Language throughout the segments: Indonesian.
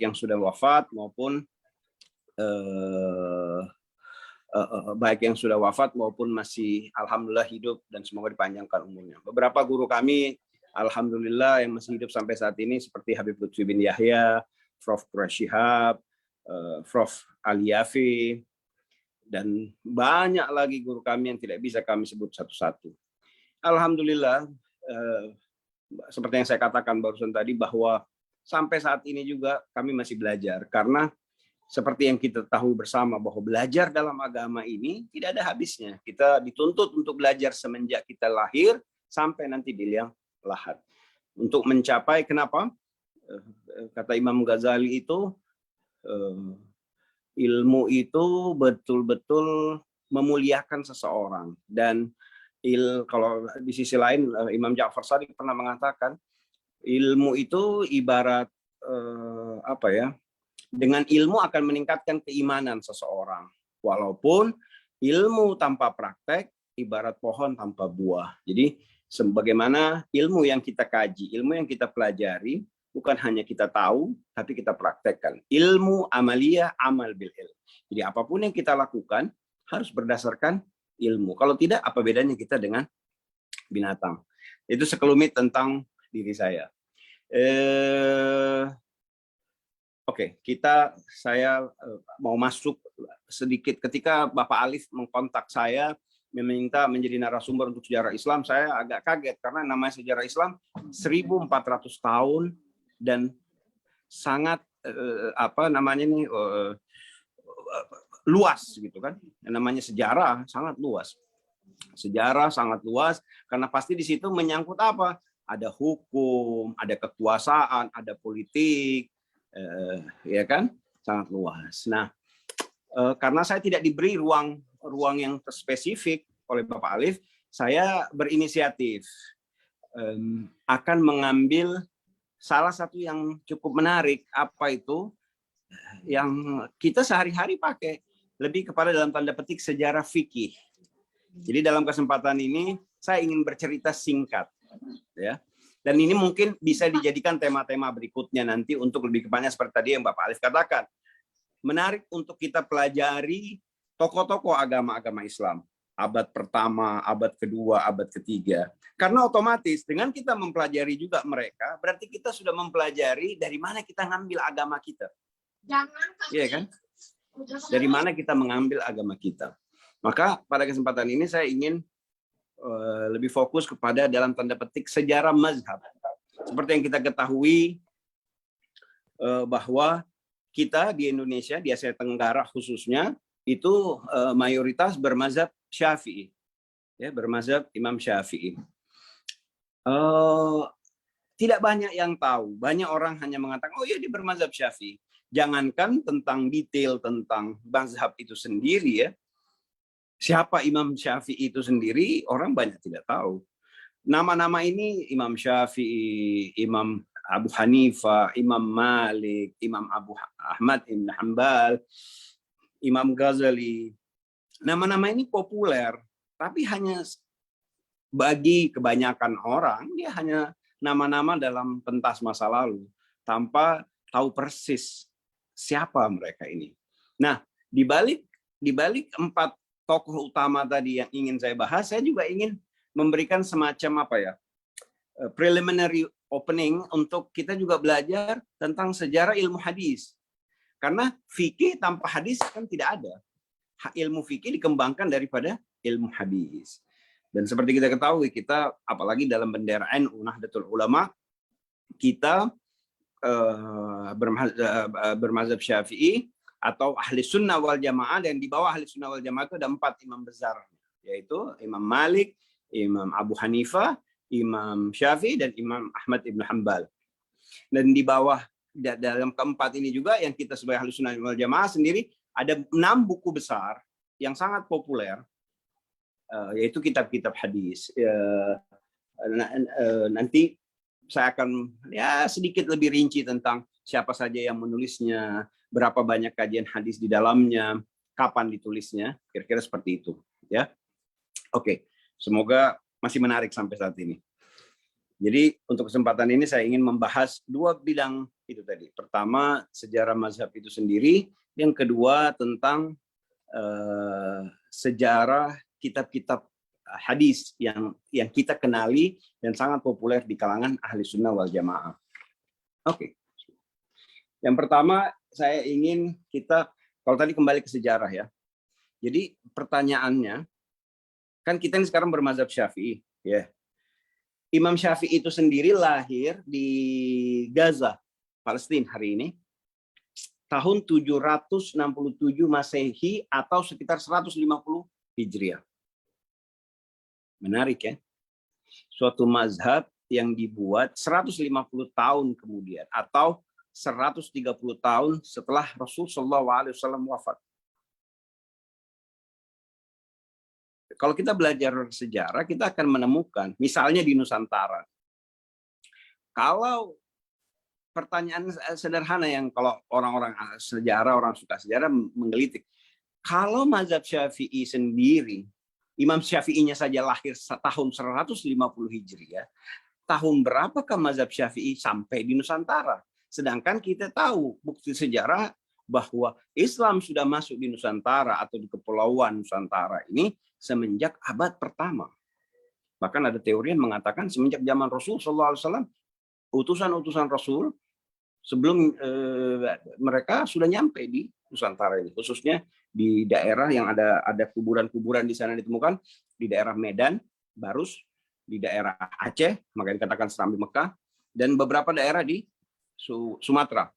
yang sudah wafat maupun masih alhamdulillah hidup dan semoga dipanjangkan umurnya. Beberapa guru kami alhamdulillah yang masih hidup sampai saat ini seperti Habib Lutfi bin Yahya, Prof. Quraish Shihab, Prof. Ali Yafi, dan banyak lagi guru kami yang tidak bisa kami sebut satu-satu. Alhamdulillah, seperti yang saya katakan barusan tadi bahwa sampai saat ini juga kami masih belajar, karena seperti yang kita tahu bersama bahwa belajar dalam agama ini tidak ada habisnya. Kita dituntut untuk belajar semenjak kita lahir sampai nanti di liang lahat. Untuk mencapai, kenapa? Kata Imam Ghazali itu, ilmu itu betul-betul memuliakan seseorang. Dan kalau di sisi lain, Imam Ja'far Shadiq pernah mengatakan, ilmu itu ibarat dengan ilmu akan meningkatkan keimanan seseorang. Walaupun ilmu tanpa praktek ibarat pohon tanpa buah. Jadi sebagaimana ilmu yang kita kaji, ilmu yang kita pelajari, bukan hanya kita tahu, tapi kita praktekkan. Ilmu amaliyah, amal bil ilm. Jadi apapun yang kita lakukan harus berdasarkan ilmu. Kalau tidak, apa bedanya kita dengan binatang? Itu sekelumit tentang diri saya. Oke, saya mau masuk sedikit. Ketika Bapak Alif mengkontak saya, meminta menjadi narasumber untuk sejarah Islam, saya agak kaget karena namanya sejarah Islam 1400 tahun dan sangat luas gitu kan. Namanya sejarah sangat luas. Sejarah sangat luas karena pasti di situ menyangkut apa? Ada hukum, ada kekuasaan, ada politik, ya kan, sangat luas. Nah, karena saya tidak diberi ruang yang spesifik oleh Bapak Alif, saya berinisiatif akan mengambil salah satu yang cukup menarik. Apa itu? Yang kita sehari-hari pakai, lebih kepada dalam tanda petik sejarah fikih. Jadi dalam kesempatan ini saya ingin bercerita singkat, ya. Dan ini mungkin bisa dijadikan tema-tema berikutnya nanti untuk lebih kepanjang seperti tadi yang Bapak Alif katakan. Menarik untuk kita pelajari tokoh-tokoh agama-agama Islam. Abad pertama, abad kedua, abad ketiga. Karena otomatis dengan kita mempelajari juga mereka, berarti kita sudah mempelajari dari mana kita ngambil agama kita. Iya kan? Dari mana kita mengambil agama kita. Maka pada kesempatan ini saya ingin lebih fokus kepada dalam tanda petik sejarah mazhab. Seperti yang kita ketahui bahwa kita di Indonesia, di Asia Tenggara khususnya, itu mayoritas bermazhab Syafi'i. Ya, bermazhab Imam Syafi'i. Tidak banyak yang tahu. Banyak orang hanya mengatakan, oh iya dia bermazhab Syafi'i. Jangankan tentang detail tentang mazhab itu sendiri ya. Siapa Imam Syafi'i itu sendiri, orang banyak tidak tahu. Nama-nama ini Imam Syafi'i, Imam Abu Hanifah, Imam Malik, Imam Abu Ahmad Ibn Hanbal, Imam Ghazali. Nama-nama ini populer, tapi hanya bagi kebanyakan orang, dia hanya nama-nama dalam pentas masa lalu, tanpa tahu persis siapa mereka ini. Nah, di balik 4 tokoh utama tadi yang ingin saya bahas, saya juga ingin memberikan semacam preliminary opening untuk kita juga belajar tentang sejarah ilmu hadis. Karena fikih tanpa hadis kan tidak ada. Ilmu fikih dikembangkan daripada ilmu hadis. Dan seperti kita ketahui, kita apalagi dalam bendera NU Nahdlatul Ulama, kita bermazhab Syafi'i atau ahli sunnah wal jamaah, dan di bawah ahli sunnah wal jamaah itu ada 4 imam besar, yaitu Imam Malik, Imam Abu Hanifah, Imam Syafi'i, dan Imam Ahmad Ibn Hanbal. Dan di bawah dalam keempat ini juga yang kita sebagai ahli sunnah wal jamaah sendiri ada 6 buku besar yang sangat populer, yaitu kitab-kitab hadis. Nanti saya akan sedikit lebih rinci tentang siapa saja yang menulisnya, berapa banyak kajian hadis di dalamnya, kapan ditulisnya, kira-kira seperti itu, ya. Oke, semoga masih menarik sampai saat ini. Jadi untuk kesempatan ini saya ingin membahas dua bidang itu tadi. Pertama, sejarah mazhab itu sendiri. Yang kedua, tentang sejarah kitab-kitab hadis yang kita kenali dan sangat populer di kalangan ahli sunnah wal jamaah. Oke. Yang pertama, saya ingin kita, kalau tadi kembali ke sejarah ya. Jadi pertanyaannya, kan kita ini sekarang bermazhab Syafi'i, ya. Imam Syafi'i itu sendiri lahir di Gaza, Palestina hari ini, tahun 767 Masehi atau sekitar 150 Hijriah. Menarik ya. Suatu mazhab yang dibuat 150 tahun kemudian atau 130 tahun setelah Rasul SAW wafat. Kalau kita belajar sejarah, kita akan menemukan, misalnya di Nusantara, kalau pertanyaan sederhana yang kalau orang-orang sejarah, orang suka sejarah menggelitik, kalau mazhab Syafi'i sendiri, Imam Syafi'inya saja lahir tahun 150 Hijriah, tahun berapakah mazhab Syafi'i sampai di Nusantara? Sedangkan kita tahu bukti sejarah bahwa Islam sudah masuk di Nusantara atau di kepulauan Nusantara ini semenjak abad pertama. Bahkan ada teori yang mengatakan semenjak zaman Rasul SAW, utusan-utusan Rasul sebelum mereka sudah nyampe di Nusantara ini, khususnya di daerah yang ada kuburan-kuburan di sana ditemukan, di daerah Medan, Barus, di daerah Aceh, makanya dikatakan Serambi Mekah, dan beberapa daerah di Sumatera.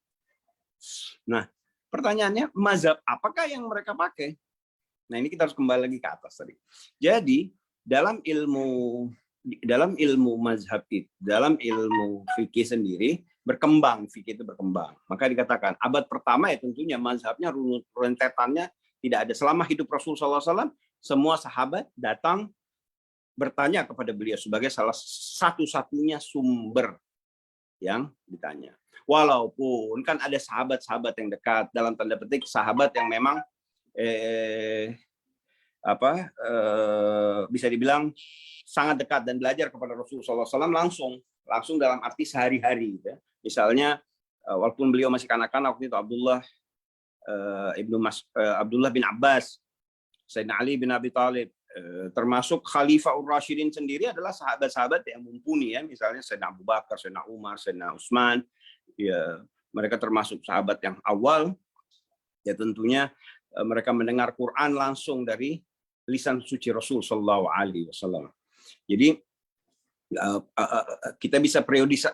Nah, pertanyaannya, mazhab apakah yang mereka pakai? Nah, ini kita harus kembali lagi ke atas tadi. Jadi, dalam ilmu mazhab itu, dalam ilmu fikih sendiri, fikih itu berkembang. Maka dikatakan, abad pertama ya tentunya mazhabnya, rentetannya tidak ada. Selama hidup Rasulullah SAW, semua sahabat datang bertanya kepada beliau sebagai salah satu-satunya sumber yang ditanya. Walaupun kan ada sahabat-sahabat yang dekat, dalam tanda petik sahabat yang memang bisa dibilang sangat dekat dan belajar kepada Rasulullah SAW langsung dalam arti sehari-hari. Ya. Misalnya, walaupun beliau masih kanak-kanak waktu itu, Abdullah bin Abbas, Sayyidina Ali bin Abi Thalib, termasuk Khalifah Ur-Rasyidin sendiri adalah sahabat-sahabat yang mumpuni ya, misalnya Sayyidina Abu Bakar, Sayyidina Umar, Sayyidina Utsman, ya mereka termasuk sahabat yang awal. Ya tentunya mereka mendengar Quran langsung dari lisan suci Rasul sallallahu alaihi wasallam. Jadi kita bisa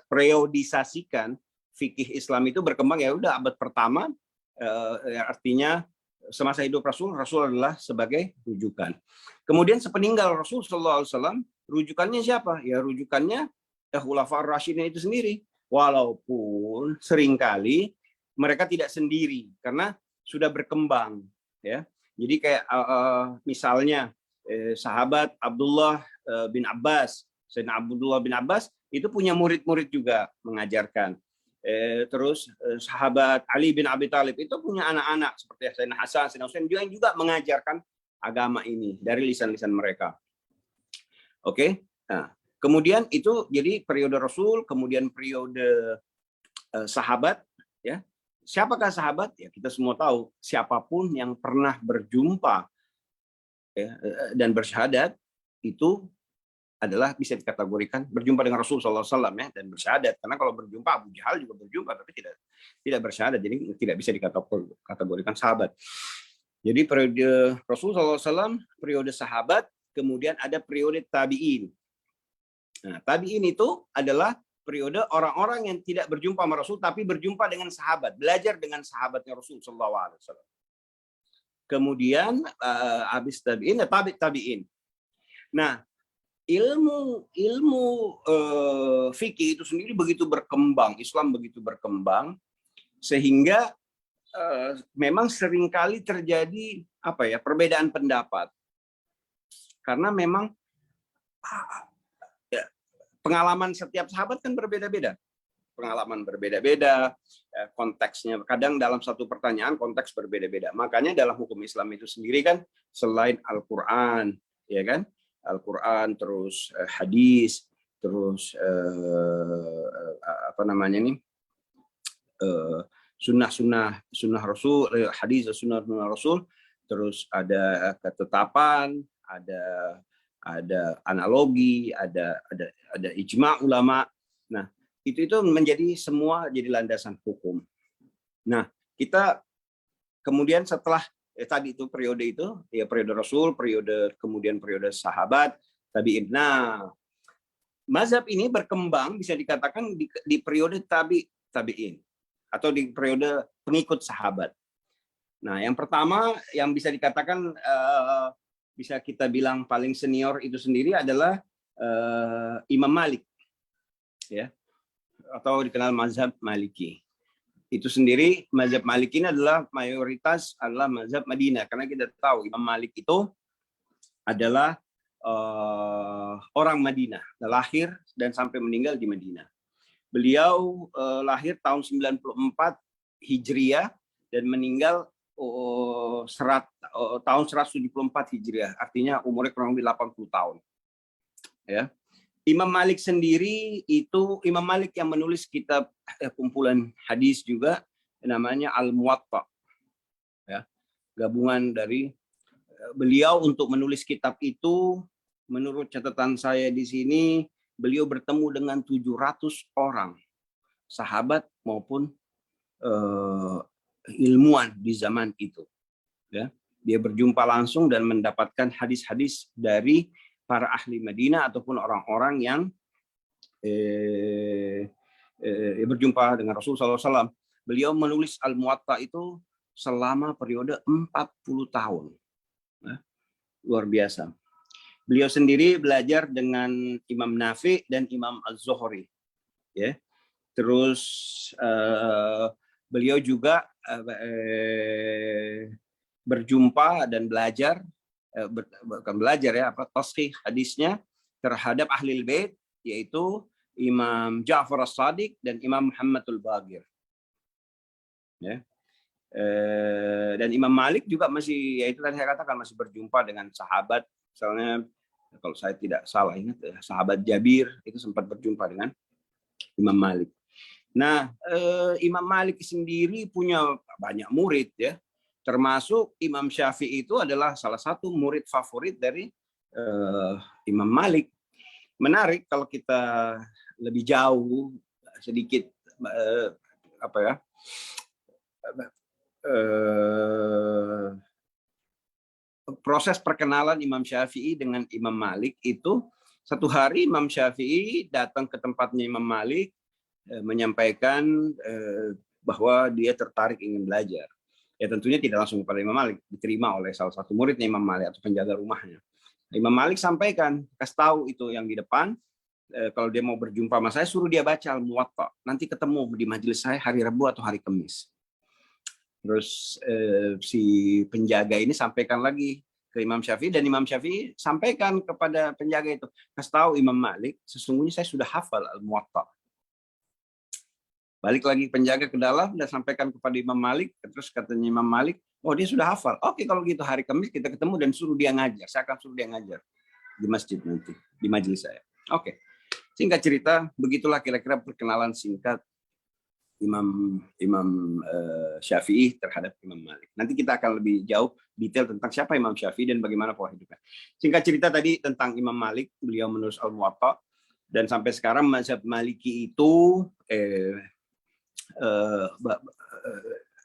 periodisasikan fikih Islam itu berkembang ya udah abad pertama, artinya semasa hidup Rasul adalah sebagai rujukan. Kemudian sepeninggal Rasul sallallahu alaihi wasallam, rujukannya siapa? Ya rujukannya Khulafaur Rasyidin itu sendiri. Walaupun seringkali mereka tidak sendiri karena sudah berkembang ya. Jadi kayak misalnya sahabat Abdullah bin Abbas, Sayyidina Abdullah bin Abbas itu punya murid-murid juga mengajarkan. Terus sahabat Ali bin Abi Thalib itu punya anak-anak seperti Sayyidina Hasan, Sayyidina Husain juga mengajarkan agama ini dari lisan-lisan mereka. Oke. Nah, kemudian itu jadi periode Rasul, kemudian periode sahabat ya. Siapakah sahabat? Ya kita semua tahu, siapapun yang pernah berjumpa ya, dan bersyahadat itu adalah bisa dikategorikan berjumpa dengan Rasul SAW ya, dan bersyahadat. Karena kalau berjumpa Abu Jahal juga berjumpa tapi tidak bersyahadat, jadi tidak bisa dikategorikan sahabat. Jadi periode Rasul SAW, periode sahabat, kemudian ada periode tabi'in. Nah, tabi'in itu adalah periode orang-orang yang tidak berjumpa sama Rasul tapi berjumpa dengan sahabat, belajar dengan sahabatnya Rasul SAW. Kemudian habis tabi'in, tabi'in. Nah, ilmu fikih itu sendiri begitu berkembang, Islam begitu berkembang sehingga memang seringkali terjadi perbedaan pendapat karena memang pengalaman setiap sahabat kan berbeda-beda, konteksnya kadang dalam satu pertanyaan konteks berbeda-beda. Makanya dalam hukum Islam itu sendiri kan selain Al-Quran, ya kan, Al-Quran terus hadis, terus apa namanya nih, sunnah Rasul, hadis sunnah Rasul, terus ada ketetapan, ada analogi, ada ijma ulama. Nah, itu menjadi semua jadi landasan hukum. Nah, kita kemudian setelah tadi itu periode itu, ya periode Rasul, kemudian periode sahabat, tabi'in. Nah, mazhab ini berkembang bisa dikatakan di periode tabi'in atau di periode pengikut sahabat. Nah, yang pertama yang bisa dikatakan bisa kita bilang paling senior itu sendiri adalah Imam Malik, ya, atau dikenal mazhab Maliki. Itu sendiri mazhab Maliki ini adalah mayoritas adalah mazhab Madinah, karena kita tahu Imam Malik itu adalah orang Madinah, lahir dan sampai meninggal di Madinah. Beliau lahir tahun 94 Hijriah dan meninggal tahun 174 Hijriah, artinya umurnya kurang lebih 80 tahun. Ya. Imam Malik sendiri itu Imam Malik yang menulis kitab kumpulan hadis juga namanya Al-Muwatta. Ya. Gabungan dari beliau untuk menulis kitab itu, menurut catatan saya di sini, beliau bertemu dengan 700 orang sahabat maupun ilmuwan di zaman itu. Ya, dia berjumpa langsung dan mendapatkan hadis-hadis dari para ahli Madinah ataupun orang-orang yang berjumpa dengan Rasulullah SAW. Beliau menulis Al-Muwatta itu selama periode 40 tahun. Ya, luar biasa. Beliau sendiri belajar dengan Imam Nafi dan Imam Az-Zuhri. Ya. Terus beliau juga berjumpa dan belajar, bukan belajar ya, taskhih hadisnya terhadap ahli bait, yaitu Imam Ja'far As-Shadiq dan Imam Muhammadul Baqir. Ya. Dan Imam Malik juga masih, yaitu tadi saya katakan, masih berjumpa dengan sahabat, misalnya kalau saya tidak salah ingat, sahabat Jabir itu sempat berjumpa dengan Imam Malik. Nah, Imam Malik sendiri punya banyak murid ya, termasuk Imam Syafi'i itu adalah salah satu murid favorit dari Imam Malik. Menarik kalau kita lebih jauh sedikit proses perkenalan Imam Syafi'i dengan Imam Malik itu, satu hari Imam Syafi'i datang ke tempatnya Imam Malik, menyampaikan bahwa dia tertarik ingin belajar. Ya tentunya tidak langsung kepada Imam Malik, diterima oleh salah satu muridnya Imam Malik atau penjaga rumahnya. Imam Malik sampaikan, kasih tahu itu yang di depan, kalau dia mau berjumpa sama saya, suruh dia baca Al-Muwatta. Nanti ketemu di majelis saya hari Rabu atau hari Kamis. Terus si penjaga ini sampaikan lagi ke Imam Syafi'i, dan Imam Syafi'i sampaikan kepada penjaga itu, kasih tahu Imam Malik, sesungguhnya saya sudah hafal Al-Muwatta. Balik lagi penjaga ke dalam dan sampaikan kepada Imam Malik, terus katanya Imam Malik, oh dia sudah hafal. Oke, kalau gitu hari Kamis kita ketemu dan suruh dia ngajar. Saya akan suruh dia ngajar di masjid nanti, di majelis saya. Oke. Singkat cerita, begitulah kira-kira perkenalan singkat Imam Syafi'i terhadap Imam Malik. Nanti kita akan lebih jauh detail tentang siapa Imam Syafi'i dan bagaimana pola hidupnya. Singkat cerita tadi tentang Imam Malik, beliau menulis Al-Muwatta, dan sampai sekarang mazhab Maliki itu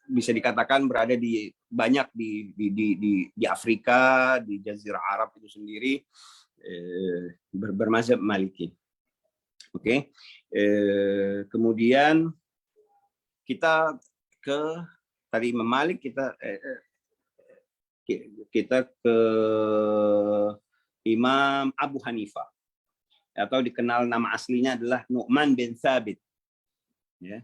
bisa dikatakan berada di banyak di Afrika, di Jazirah Arab itu sendiri, bermazhab Maliki. Oke. Kemudian kita ke tadi Imam Malik, kita ke Imam Abu Hanifah, atau dikenal nama aslinya adalah Nu'man bin Thabit. Ya.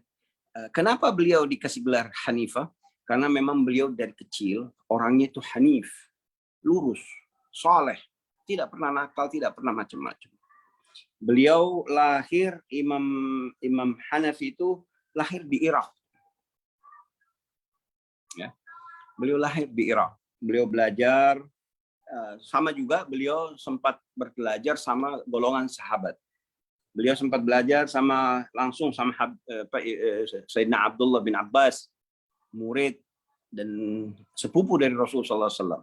Kenapa beliau dikasih gelar Hanifah? Karena memang beliau dari kecil orangnya itu hanif, lurus, soleh, tidak pernah nakal, tidak pernah macam-macam. Beliau lahir, Imam Hanafi itu lahir di Irak. Ya. Beliau lahir di Irak. Beliau belajar, sama juga beliau sempat belajar sama golongan sahabat. Beliau sempat belajar langsung sama Sayyidina Abdullah bin Abbas, murid dan sepupu dari Rasulullah SAW.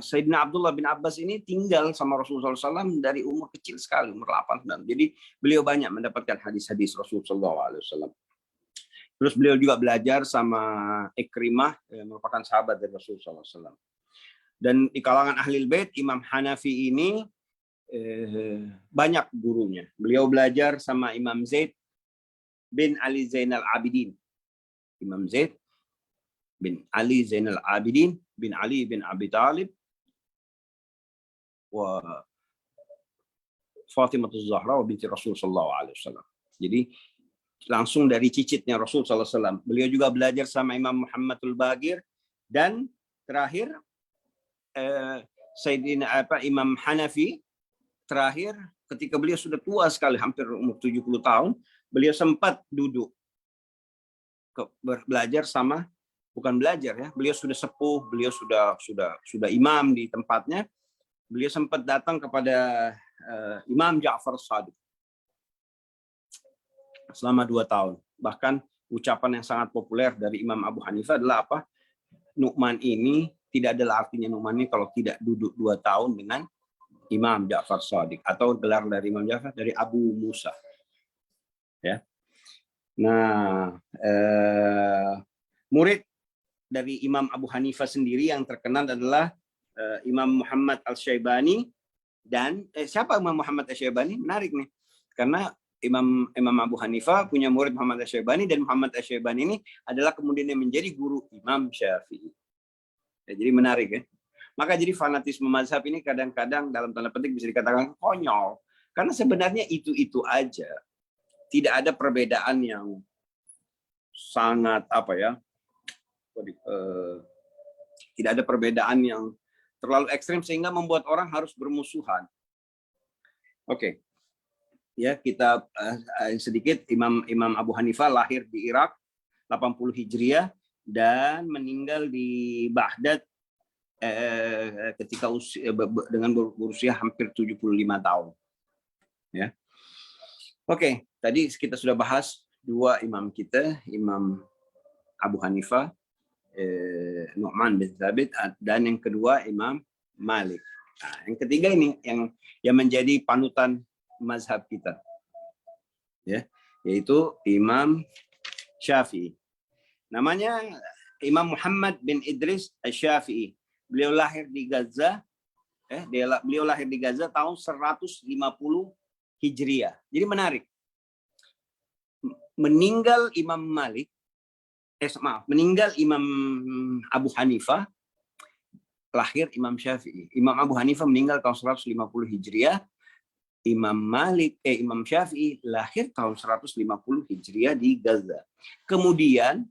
Sayyidina Abdullah bin Abbas ini tinggal sama Rasulullah SAW dari umur kecil sekali, umur 8 tahun. Jadi beliau banyak mendapatkan hadis-hadis Rasulullah SAW. Terus beliau juga belajar sama Ikrimah, merupakan sahabat dari Rasulullah SAW. Dan di kalangan Ahlul Bait, Imam Hanafi ini banyak gurunya. Beliau belajar sama Imam Zaid bin Ali Zainal Abidin. Imam Zaid bin Ali Zainal Abidin bin Ali bin Abi Talib wa Fatimah Az-Zahra wa binti Rasul sallallahu alaihi wasallam. Jadi langsung dari cicitnya Rasul sallallahu alaihi wasallam. Beliau juga belajar sama Imam Muhammadul Bagir, dan terakhir Sayyidina Imam Hanafi. Terakhir, ketika beliau sudah tua sekali, hampir umur 70 tahun, beliau sempat duduk belajar sama, bukan belajar ya, beliau sudah sepuh, beliau sudah imam di tempatnya. Beliau sempat datang kepada Imam Ja'far Shadiq selama 2 tahun. Bahkan ucapan yang sangat populer dari Imam Abu Hanifah adalah apa? Nu'man ini tidak adalah artinya Nu'man ini kalau tidak duduk 2 tahun dengan Imam Ja'far Shadiq, atau gelar dari Imam Ja'far dari Abu Musa. Ya. Nah, murid dari Imam Abu Hanifah sendiri yang terkenal adalah Imam Muhammad Al-Syaibani. Dan siapa Imam Muhammad Al-Syaibani? Menarik nih. Karena Imam Abu Hanifah punya murid Muhammad Al-Syaibani, dan Muhammad Al-Syaibani ini adalah kemudian yang menjadi guru Imam Syafi'i. Ya, jadi menarik ya. Maka jadi fanatisme mazhab ini kadang-kadang dalam tanda petik bisa dikatakan konyol. Karena sebenarnya itu-itu aja. Tidak ada perbedaan yang sangat tidak ada perbedaan yang terlalu ekstrim sehingga membuat orang harus bermusuhan. Oke. Ya, kita sedikit. Imam Abu Hanifah lahir di Irak 80 Hijriah dan meninggal di Baghdad ketika dengan berusia hampir 75 tahun. Ya. Oke, tadi kita sudah bahas 2 imam kita, Imam Abu Hanifah, Nu'man bin Thabit, dan yang kedua Imam Malik. Nah, yang ketiga ini yang menjadi panutan mazhab kita. Ya, yaitu Imam Syafi'i. Namanya Imam Muhammad bin Idris Asy-Syafi'i. Beliau lahir di Gaza, beliau lahir di Gaza tahun 150 Hijriah. Jadi menarik. Meninggal Imam Imam Abu Hanifah, lahir Imam Syafi'i. Imam Abu Hanifah meninggal tahun 150 Hijriah. Imam Syafi'i lahir tahun 150 Hijriah di Gaza. Kemudian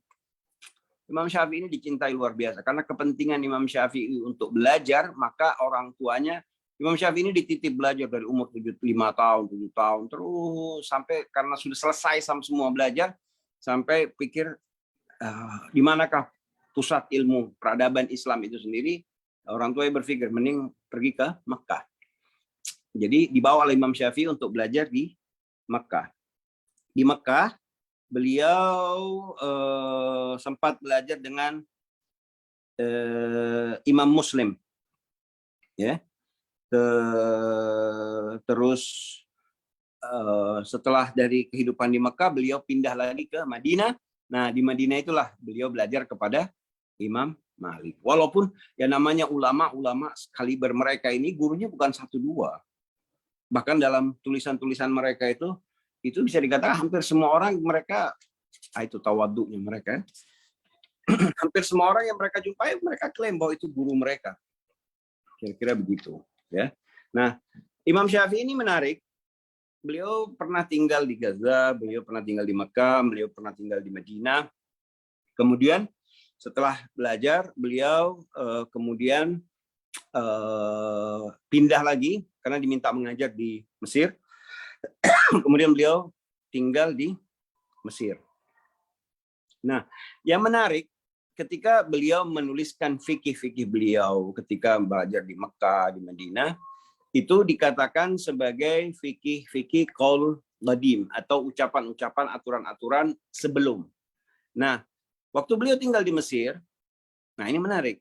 Imam Syafi'i ini dicintai luar biasa karena kepentingan Imam Syafi'i untuk belajar, maka orang tuanya Imam Syafi'i ini dititip belajar dari umur 5 tahun, 7 tahun, terus sampai karena sudah selesai semua belajar, sampai pikir di manakah pusat ilmu peradaban Islam itu sendiri. Orang tuanya berpikir mending pergi ke Mekah. Jadi dibawa oleh Imam Syafi'i untuk belajar di Mekah. Di Mekah beliau sempat belajar dengan Imam Muslim, ya. Terus setelah dari kehidupan di Mekah, beliau pindah lagi ke Madinah. Nah, di Madinah itulah beliau belajar kepada Imam Malik. Walaupun yang namanya ulama-ulama kaliber mereka ini gurunya bukan 1-2. Bahkan dalam tulisan-tulisan mereka itu bisa dikatakan hampir semua orang mereka, itu tawaduknya mereka. Hampir semua orang yang mereka jumpai, mereka klaim bahwa itu guru mereka. Kira-kira begitu. Ya. Nah, Imam Syafi'i ini menarik. Beliau pernah tinggal di Gaza, beliau pernah tinggal di Mekah, beliau pernah tinggal di Madinah. Kemudian setelah belajar, beliau kemudian pindah lagi karena diminta mengajar di Mesir. Kemudian beliau tinggal di Mesir. Nah, yang menarik ketika beliau menuliskan fikih-fikih beliau ketika belajar di Mekah, di Madinah, itu dikatakan sebagai fikih-fikih qaul qadim atau ucapan-ucapan aturan-aturan sebelum. Nah, waktu beliau tinggal di Mesir, nah ini menarik.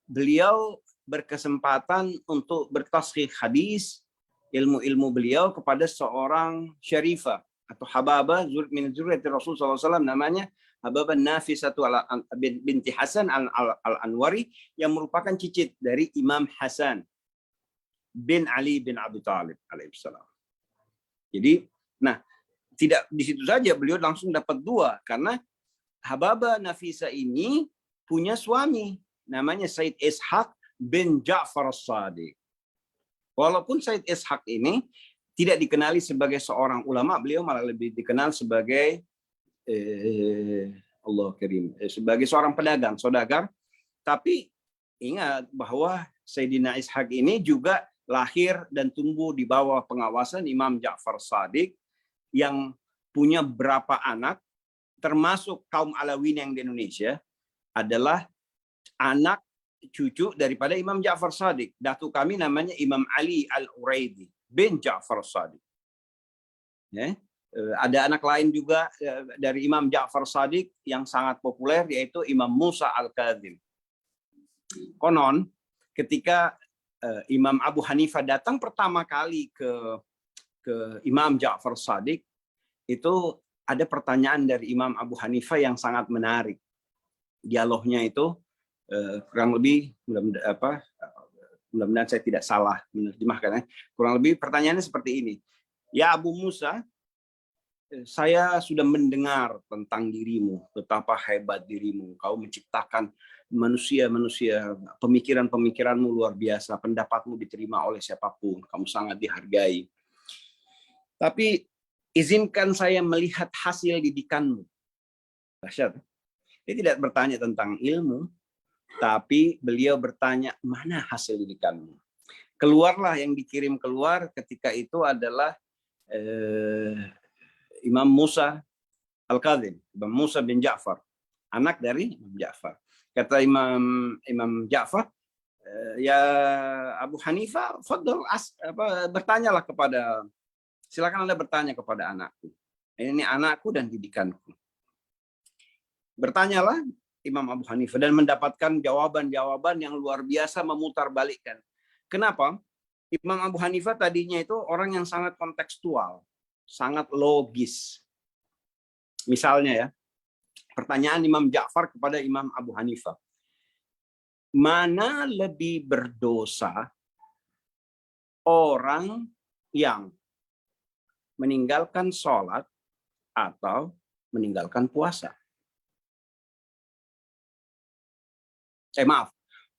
Beliau berkesempatan untuk bertasghih hadis, ilmu-ilmu beliau kepada seorang syarifah atau hababah min zurriyyati Rasul SAW, namanya Hababah Nafisatu binti Hasan al-Anwari, yang merupakan cicit dari Imam Hasan bin Ali bin Abi Thalib alaihissalam. Jadi, nah, tidak di situ saja, beliau langsung dapat dua, karena Hababah Nafisa ini punya suami namanya Said Ishaq bin Ja'far as-Sadiq. Walaupun Said Ishaq ini tidak dikenali sebagai seorang ulama, beliau malah lebih dikenal sebagai Allah Karim, sebagai seorang pedagang, saudagar. Tapi ingat bahwa Sayyidina Ishaq ini juga lahir dan tumbuh di bawah pengawasan Imam Ja'far Shadiq yang punya berapa anak, termasuk kaum Alawiyyin yang di Indonesia adalah anak cucu daripada Imam Ja'far Shadiq. Datuk kami namanya Imam Ali Al-Uraidi bin Ja'far Shadiq. Ya. Ada anak lain juga dari Imam Ja'far Shadiq yang sangat populer, yaitu Imam Musa Al-Kadzim. Konon ketika Imam Abu Hanifah datang pertama kali ke Imam Ja'far Shadiq, itu ada pertanyaan dari Imam Abu Hanifah yang sangat menarik. Dialognya itu kurang lebih, mudah-mudahan saya tidak salah menerjemahkannya. Kurang lebih pertanyaannya seperti ini. Ya Abu Musa, saya sudah mendengar tentang dirimu, betapa hebat dirimu. Kau menciptakan manusia-manusia, pemikiran-pemikiranmu luar biasa, pendapatmu diterima oleh siapapun, kamu sangat dihargai. Tapi izinkan saya melihat hasil didikanmu. Dahsyat. Dia tidak bertanya tentang ilmu, tapi beliau bertanya, mana hasil didikanmu? Keluarlah yang dikirim keluar ketika itu adalah Imam Musa Al-Kadzim, Imam Musa bin Ja'far, anak dari Imam Ja'far. Kata Imam Ja'far, ya Abu Hanifah, fadl, bertanyalah kepada, silakan Anda bertanya kepada anakku. Ini anakku dan didikanku. Bertanyalah Imam Abu Hanifah dan mendapatkan jawaban-jawaban yang luar biasa, memutarbalikkan. Kenapa? Imam Abu Hanifah tadinya itu orang yang sangat kontekstual, sangat logis. Misalnya ya, pertanyaan Imam Ja'far kepada Imam Abu Hanifah. Mana lebih berdosa orang yang meninggalkan sholat atau meninggalkan puasa? Maaf,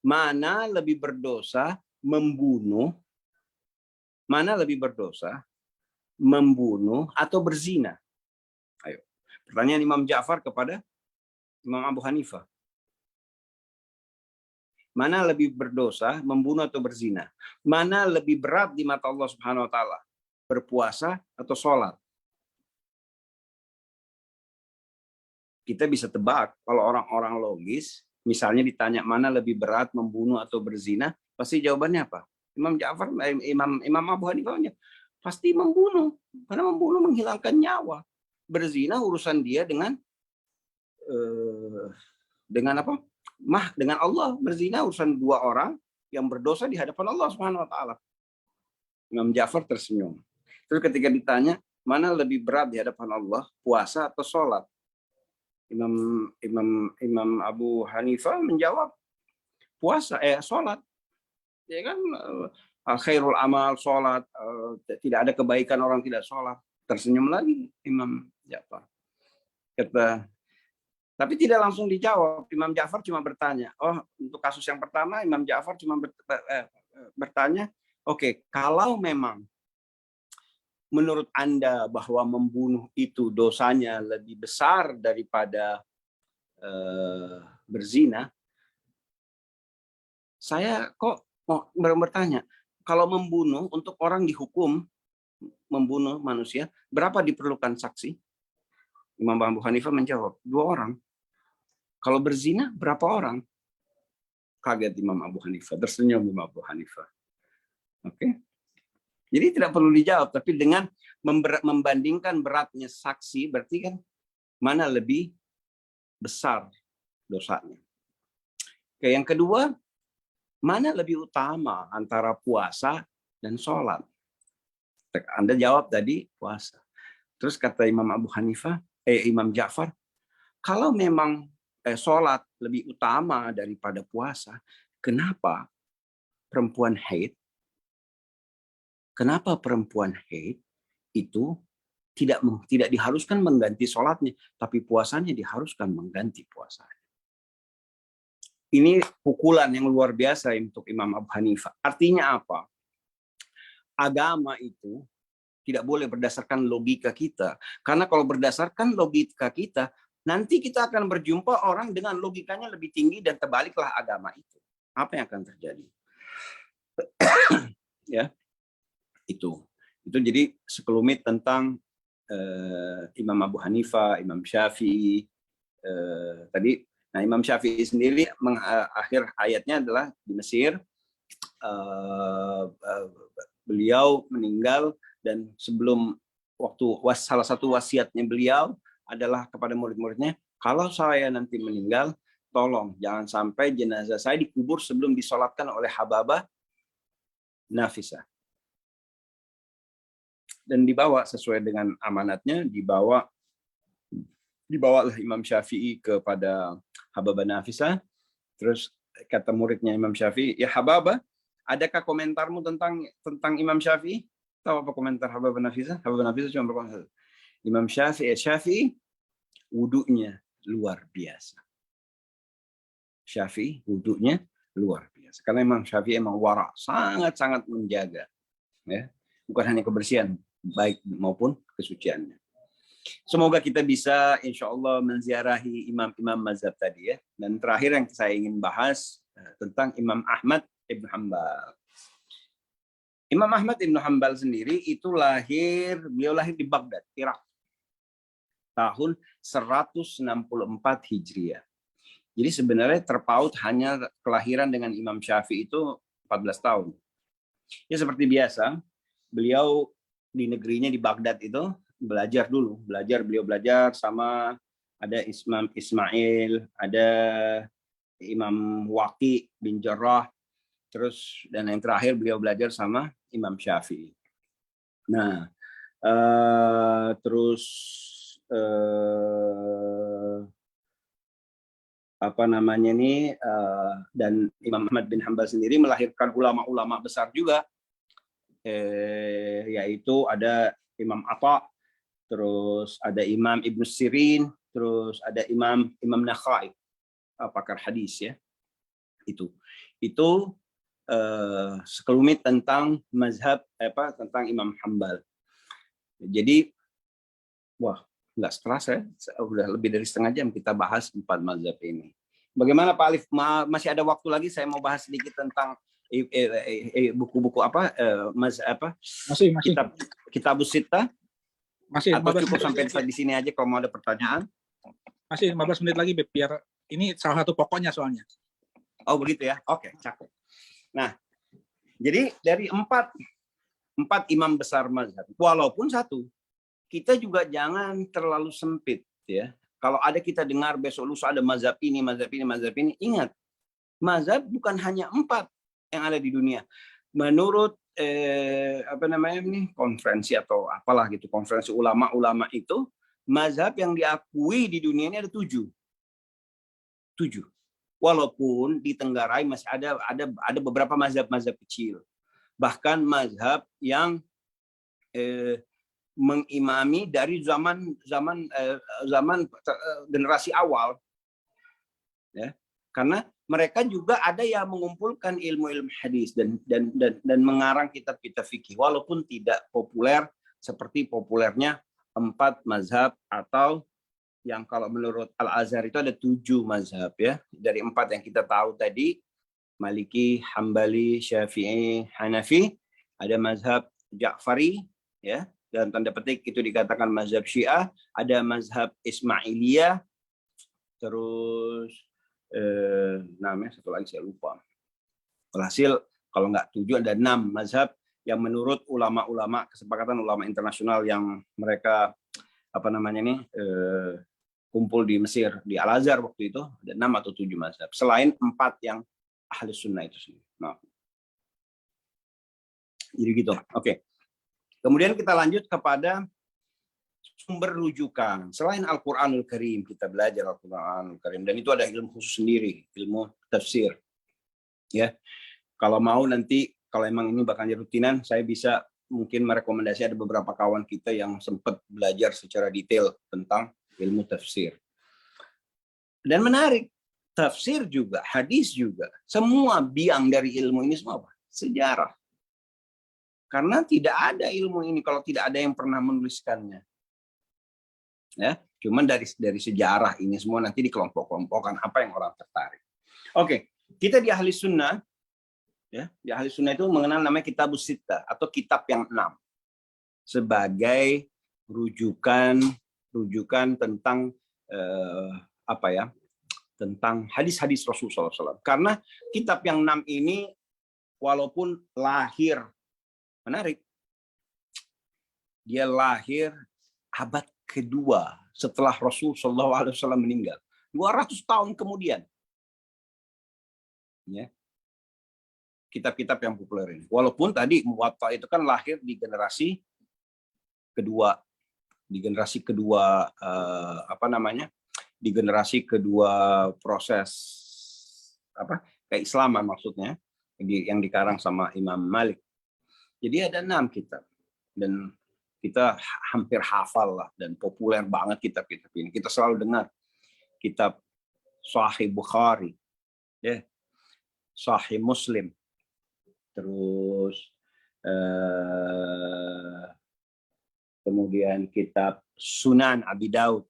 mana lebih berdosa membunuh, mana lebih berdosa membunuh atau berzina? Ayo, pertanyaan Imam Ja'far kepada Imam Abu Hanifah. Mana lebih berdosa membunuh atau berzina? Mana lebih berat di mata Allah Subhanahu wa taala? Berpuasa atau sholat? Kita bisa tebak kalau orang-orang logis, misalnya ditanya mana lebih berat membunuh atau berzina, pasti jawabannya apa? Imam Ja'far, Imam Abu Hanifah pasti membunuh, karena membunuh menghilangkan nyawa. Berzina urusan dia dengan apa? Dengan Allah. Berzina urusan dua orang yang berdosa di hadapan Allah Subhanahu wa taala. Imam Ja'far tersenyum. Terus ketika ditanya mana lebih berat di hadapan Allah, puasa atau sholat? Imam Abu Hanifah menjawab puasa, sholat. Ya kan, khairul amal sholat, tidak ada kebaikan orang tidak sholat. Tersenyum lagi Imam Ja'far. Tapi tidak langsung dijawab. Imam Ja'far cuma bertanya. Oh, untuk kasus yang pertama Imam Ja'far cuma bertanya, oke, kalau memang menurut Anda bahwa membunuh itu dosanya lebih besar daripada berzina, saya kok mau bertanya, kalau membunuh untuk orang dihukum, membunuh manusia, berapa diperlukan saksi? Imam Abu Hanifah menjawab, 2 orang. Kalau berzina, berapa orang? Kaget Imam Abu Hanifah, tersenyum Imam Abu Hanifah. Oke. Jadi tidak perlu dijawab, tapi dengan membandingkan beratnya saksi, berarti kan mana lebih besar dosanya. Oke, yang kedua, mana lebih utama antara puasa dan sholat? Anda jawab tadi puasa. Terus kata Imam Abu Hanifah, Imam Ja'far, kalau memang sholat lebih utama daripada puasa, kenapa perempuan haid? Kenapa perempuan haid itu tidak diharuskan mengganti sholatnya, tapi puasanya diharuskan mengganti puasanya? Ini pukulan yang luar biasa untuk Imam Abu Hanifah. Artinya apa? Agama itu tidak boleh berdasarkan logika kita. Karena kalau berdasarkan logika kita, nanti kita akan berjumpa orang dengan logikanya lebih tinggi dan terbaliklah agama itu. Apa yang akan terjadi? Ya, itu jadi sekelumit tentang Imam Abu Hanifah, Imam Syafi'i tadi. Nah, Imam Syafi'i sendiri akhir hayatnya adalah di Mesir. Beliau meninggal, dan sebelum salah satu wasiatnya beliau adalah kepada murid-muridnya, kalau saya nanti meninggal, tolong jangan sampai jenazah saya dikubur sebelum disolatkan oleh Hababah Nafisah. Dan dibawa sesuai dengan amanatnya, dibawalah Imam Syafi'i kepada Hababah Nafisah. Terus kata muridnya Imam Syafi'i, ya Hababah, adakah komentarmu tentang Imam Syafi'i? Tahu apa komentar Hababah Nafisah? Hababah Nafisah cuma berkomentar, Imam Syafi'i wudunya luar biasa. Syafi'i wudunya luar biasa. Karena Imam Syafi'i emang wara, sangat-sangat menjaga, ya, bukan hanya kebersihan baik maupun kesuciannya. Semoga kita bisa insya Allah menziarahi imam-imam mazhab tadi, ya. Dan terakhir yang saya ingin bahas tentang Imam Ahmad Ibn Hanbal. Imam Ahmad Ibn Hanbal sendiri itu beliau lahir di Baghdad, Irak, tahun 164 Hijriah. Jadi sebenarnya terpaut hanya kelahiran dengan Imam Syafi'i itu 14 tahun. Ya seperti biasa, beliau di negerinya di Baghdad itu beliau belajar sama ada Imam Ismail, ada Imam Waqi bin Jarrah, terus dan yang terakhir beliau belajar sama Imam Syafi'i. Nah, terus dan Imam Ahmad bin Hanbal sendiri melahirkan ulama-ulama besar juga, yaitu ada Imam Atha, terus ada Imam Ibnu Sirin, terus ada Imam Nakhai, pakar hadis, ya. Itu sekelumit tentang mazhab tentang Imam Hanbal. Jadi nggak terasa, udah lebih dari setengah jam kita bahas 4 mazhab ini. Bagaimana Pak Alif? Masih ada waktu lagi? Saya mau bahas sedikit tentang buku-buku masih kitab Sittah. Masih atau cukup sampai di sini aja kalau mau ada pertanyaan? Masih 15 menit lagi, biar ini salah satu pokoknya soalnya. Oh begitu ya, oke, cakep. Nah, jadi dari empat imam besar mazhab, walaupun satu, kita juga jangan terlalu sempit, ya. Kalau ada kita dengar besok lusa ada mazhab ini, ingat, mazhab bukan hanya 4 yang ada di dunia. Menurut konferensi atau apalah gitu, konferensi ulama-ulama itu, mazhab yang diakui di dunia ini ada 7. Walaupun di Tenggarai masih ada beberapa mazhab kecil, bahkan mazhab yang mengimami dari zaman generasi awal, ya, karena mereka juga ada yang mengumpulkan ilmu hadis dan mengarang kitab-kitab fikih, walaupun tidak populer seperti populernya 4 mazhab, atau yang kalau menurut Al-Azhar itu ada 7 mazhab, ya. Dari 4 yang kita tahu tadi, Maliki, Hambali, Syafi'i, Hanafi, ada mazhab Ja'fari, ya, dalam tanda petik itu dikatakan mazhab Syiah, ada mazhab Ismailiyah, terus namanya satu lagi saya lupa. Alhasil kalau nggak 7 ada 6 mazhab yang menurut ulama-ulama, kesepakatan ulama internasional yang mereka kumpul di Mesir, di Al-Azhar waktu itu, ada 6 atau 7 mazhab, selain 4 yang ahli sunnah itu sendiri. Nah, jadi gitu. Oke. Kemudian kita lanjut kepada sumber rujukan. Selain Al-Quranul Karim, kita belajar Al-Quranul Karim, dan itu ada ilmu khusus sendiri, ilmu tafsir. Ya, kalau mau nanti, kalau emang ini bakal jadi rutinan, saya bisa mungkin merekomendasi ada beberapa kawan kita yang sempat belajar secara detail tentang ilmu tafsir. Dan menarik, tafsir juga, hadis juga, semua biang dari ilmu ini semua apa? Sejarah. Karena tidak ada ilmu ini kalau tidak ada yang pernah menuliskannya. Ya, cuman dari sejarah ini semua nanti dikelompok-kelompokkan apa yang orang tertarik. Oke, kita di ahli sunnah, ya, di ahli sunnah itu mengenal namanya Kitabus Sittah atau kitab yang 6 sebagai rujukan tentang tentang hadis-hadis Rasulullah SAW. Karena kitab yang 6 ini walaupun lahir, menarik, dia lahir abad kedua setelah Rasulullah SAW meninggal, 200 tahun kemudian. Ya. Kitab-kitab yang populer ini. Walaupun tadi Muwatta itu kan lahir di generasi kedua, di generasi proses keislaman maksudnya, yang dikarang sama Imam Malik. Jadi ada 6 kitab dan kita hampir hafal lah dan populer banget kitab-kitab ini. Kita selalu dengar kitab Sahih Bukhari, ya, Sahih Muslim, terus kemudian kitab Sunan Abi Daud,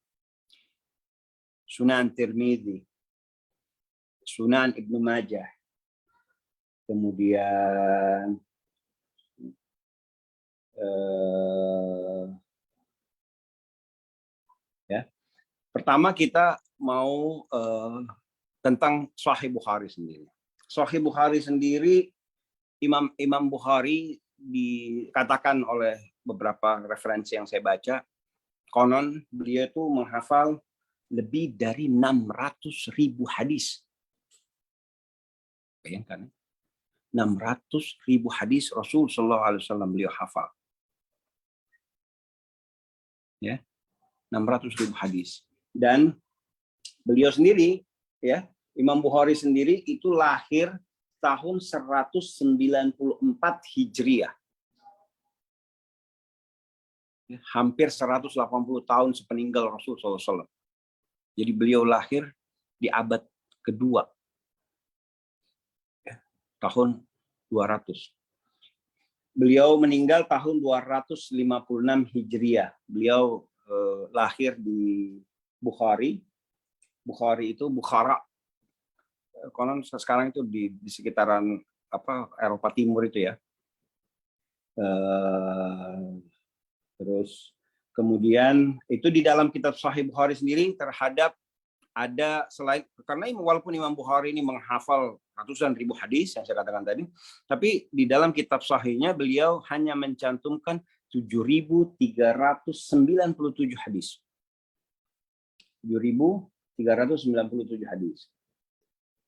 Sunan Tirmidzi, Sunan Ibnu Majah, kemudian ya. Pertama kita mau tentang Sahih Bukhari sendiri. Sahih Bukhari sendiri, Imam Bukhari dikatakan oleh beberapa referensi yang saya baca, konon beliau itu menghafal lebih dari 600.000 hadis. Bayangkan, 600.000 hadis Rasul Shallallahu Alaihi Wasallam beliau hafal. Ya, 600.000 hadis. Dan beliau sendiri, ya, Imam Bukhari sendiri itu lahir tahun 194 Hijriah. Hampir 180 tahun sepeninggal Rasul SAW. Jadi beliau lahir di abad kedua, ya, tahun 200. Beliau meninggal tahun 256 Hijriah. Beliau lahir di Bukhari. Bukhari itu Bukhara. Konon sekarang itu di sekitaran Eropa Timur itu ya. Terus kemudian itu di dalam kitab Sahih Bukhari sendiri terhadap ada selain, karena walaupun Imam Bukhari ini menghafal ratusan ribu hadis yang saya katakan tadi, tapi di dalam kitab Sahihnya beliau hanya mencantumkan 7.397 hadis. 7.397 hadis.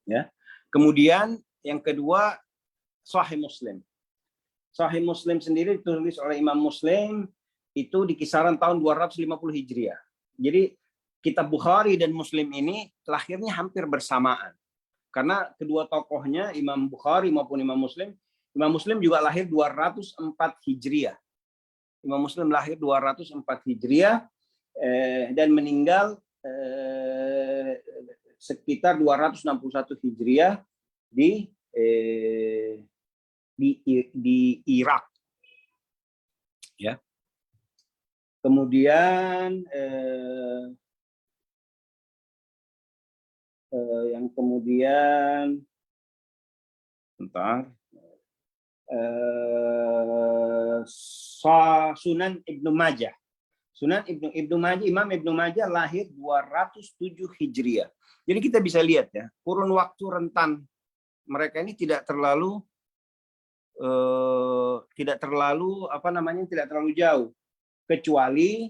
Ya. Kemudian yang kedua Sahih Muslim. Sahih Muslim sendiri ditulis oleh Imam Muslim itu di kisaran tahun 250 Hijriah. Jadi kitab Bukhari dan Muslim ini lahirnya hampir bersamaan. Karena kedua tokohnya Imam Bukhari maupun Imam Muslim juga lahir 204 Hijriah. Imam Muslim lahir 204 Hijriah dan meninggal sekitar 261 Hijriah di Irak. Ya. Kemudian yang kemudian Sunan Ibnu Majah. Sunan Ibnu Majah, Imam Ibnu Majah lahir 207 Hijriah. Jadi kita bisa lihat ya, kurun waktu rentan mereka ini tidak terlalu tidak terlalu tidak terlalu jauh, kecuali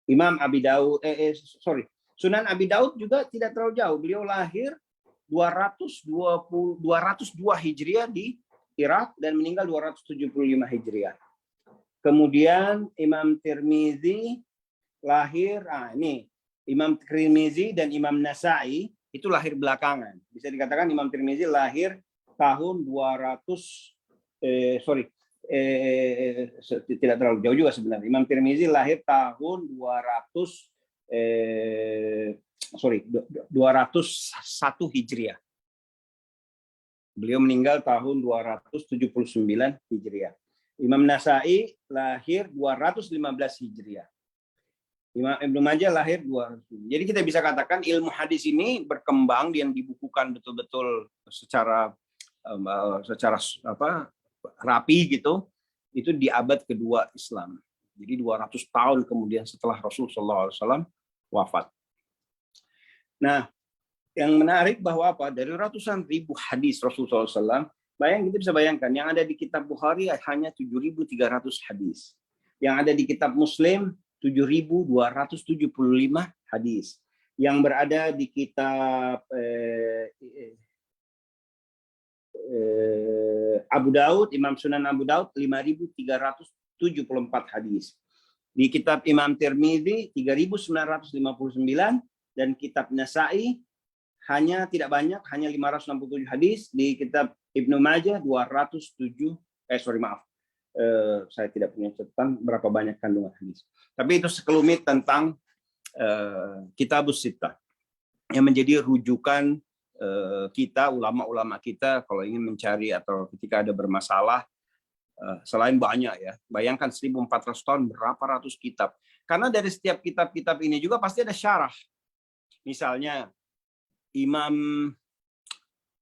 Imam Abi Daud Sunan Abi Daud juga tidak terlalu jauh. Beliau lahir 202 Hijriah di Irak dan meninggal 275 Hijriah. Kemudian Imam Tirmizi lahir, Imam Tirmizi dan Imam Nasa'i itu lahir belakangan. Bisa dikatakan Imam Tirmizi lahir tahun 200 tidak terlalu jauh juga sebenarnya. Imam Tirmizi lahir tahun 201 Hijriah. Beliau meninggal tahun 279 Hijriah. Imam Nasa'i lahir 215 Hijriah. Imam Ibnu Majah lahir 200. Jadi kita bisa katakan ilmu hadis ini berkembang yang dibukukan betul-betul secara rapi gitu, itu di abad kedua Islam. Jadi 200 tahun kemudian setelah Rasulullah SAW wafat. Nah, yang menarik bahwa dari ratusan ribu hadis Rasulullah SAW, kita bisa bayangkan yang ada di kitab Bukhari hanya 7.300 hadis. Yang ada di kitab Muslim 7.275 hadis. Yang berada di kitab Abu Daud, Imam Sunan Abu Daud 5.374 hadis. Di kitab Imam Tirmizi 3.959 dan kitab Nasa'i hanya tidak banyak, hanya 567 hadis. Di kitab Ibnu Majah 207 saya tidak punya catatan berapa banyak kandungan hadis. Tapi itu sekelumit tentang Kitabus Sittah yang menjadi rujukan kita, ulama-ulama kita kalau ingin mencari atau ketika ada bermasalah, selain banyak ya, bayangkan 1.400 tahun berapa ratus kitab. Karena dari setiap kitab-kitab ini juga pasti ada syarah. Misalnya Imam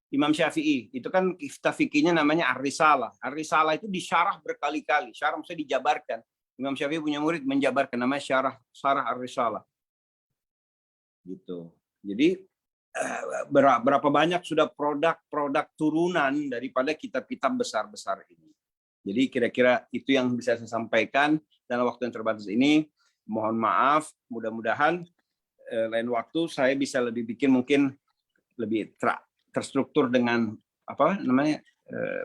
Syafi'i, itu kan kitab fikihnya namanya Ar-Risalah. Ar-Risalah itu disyarah berkali-kali. Syarah maksudnya dijabarkan. Imam Syafi'i punya murid menjabarkan, namanya syarah Ar-Risalah. Gitu. Jadi berapa banyak sudah produk turunan daripada kitab-kitab besar-besar ini. Jadi kira-kira itu yang bisa saya sampaikan dalam waktu yang terbatas ini. Mohon maaf, mudah-mudahan lain waktu saya bisa lebih bikin mungkin lebih terstruktur dengan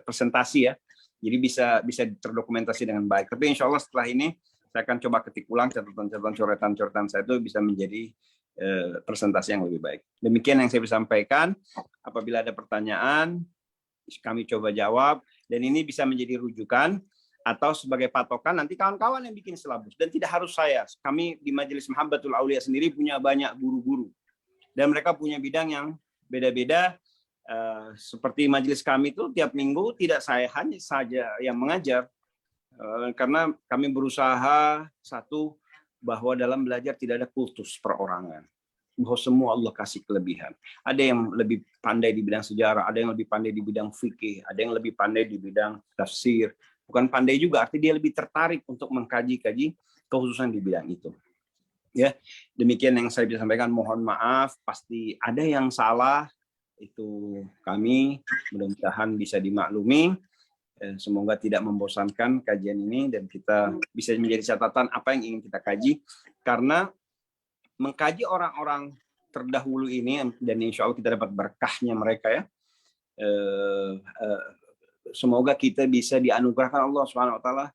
presentasi ya. Jadi bisa terdokumentasi dengan baik. Tapi insya Allah setelah ini saya akan coba ketik ulang catatan-catatan coretan-coretan saya itu bisa menjadi presentasi yang lebih baik. Demikian yang saya bisa sampaikan. Apabila ada pertanyaan, kami coba jawab. Dan ini bisa menjadi rujukan atau sebagai patokan nanti kawan-kawan yang bikin silabus. Dan tidak harus saya. Kami di Majelis Mahabbatul Aulia sendiri punya banyak guru-guru. Dan mereka punya bidang yang beda-beda. Seperti majelis kami itu tiap minggu tidak saya hanya saja yang mengajar. Karena kami berusaha bahwa dalam belajar tidak ada kultus perorangan. Bahwa semua Allah kasih kelebihan. Ada yang lebih pandai di bidang sejarah, ada yang lebih pandai di bidang fikih, ada yang lebih pandai di bidang tafsir. Bukan pandai juga, artinya dia lebih tertarik untuk mengkaji-kaji kekhususan di bidang itu. Ya, demikian yang saya bisa sampaikan. Mohon maaf, pasti ada yang salah. Itu kami mudah-mudahan bisa dimaklumi. Semoga tidak membosankan kajian ini dan kita bisa menjadi catatan apa yang ingin kita kaji, karena mengkaji orang-orang terdahulu ini dan insya Allah kita dapat berkahnya mereka ya. Semoga kita bisa dianugerahkan Allah SWT,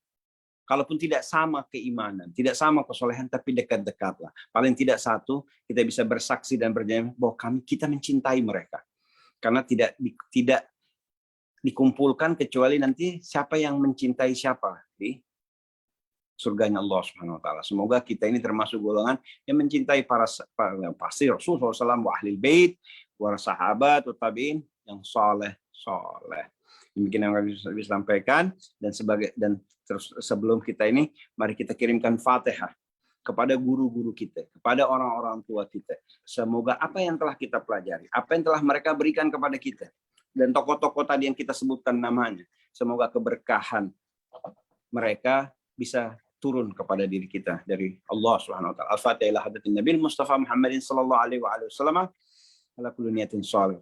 kalaupun tidak sama keimanan, tidak sama kesolehan, tapi dekat-dekatlah. Paling tidak satu, kita bisa bersaksi dan berjanji bahwa kita mencintai mereka. Karena tidak dikumpulkan kecuali nanti siapa yang mencintai siapa di surganya Allah Subhanahu wa taala. Semoga kita ini termasuk golongan yang mencintai pasti Rasulullah SAW, wa ahlil bait, wa sahabat, wa tabi'in yang soleh. Demikian yang kami bisa sampaikan dan terus sebelum kita ini mari kita kirimkan Fatihah kepada guru-guru kita, kepada orang-orang tua kita. Semoga apa yang telah kita pelajari, apa yang telah mereka berikan kepada kita, dan tokoh-tokoh tadi yang kita sebutkan namanya, semoga keberkahan mereka bisa turun kepada diri kita dari Allah Subhanahu wa taala. Al-Fatihah ila hadratin Nabi Mustafa Muhammadin sallallahu alaihi wa alihi wasallam ala kulli niyatin shalih.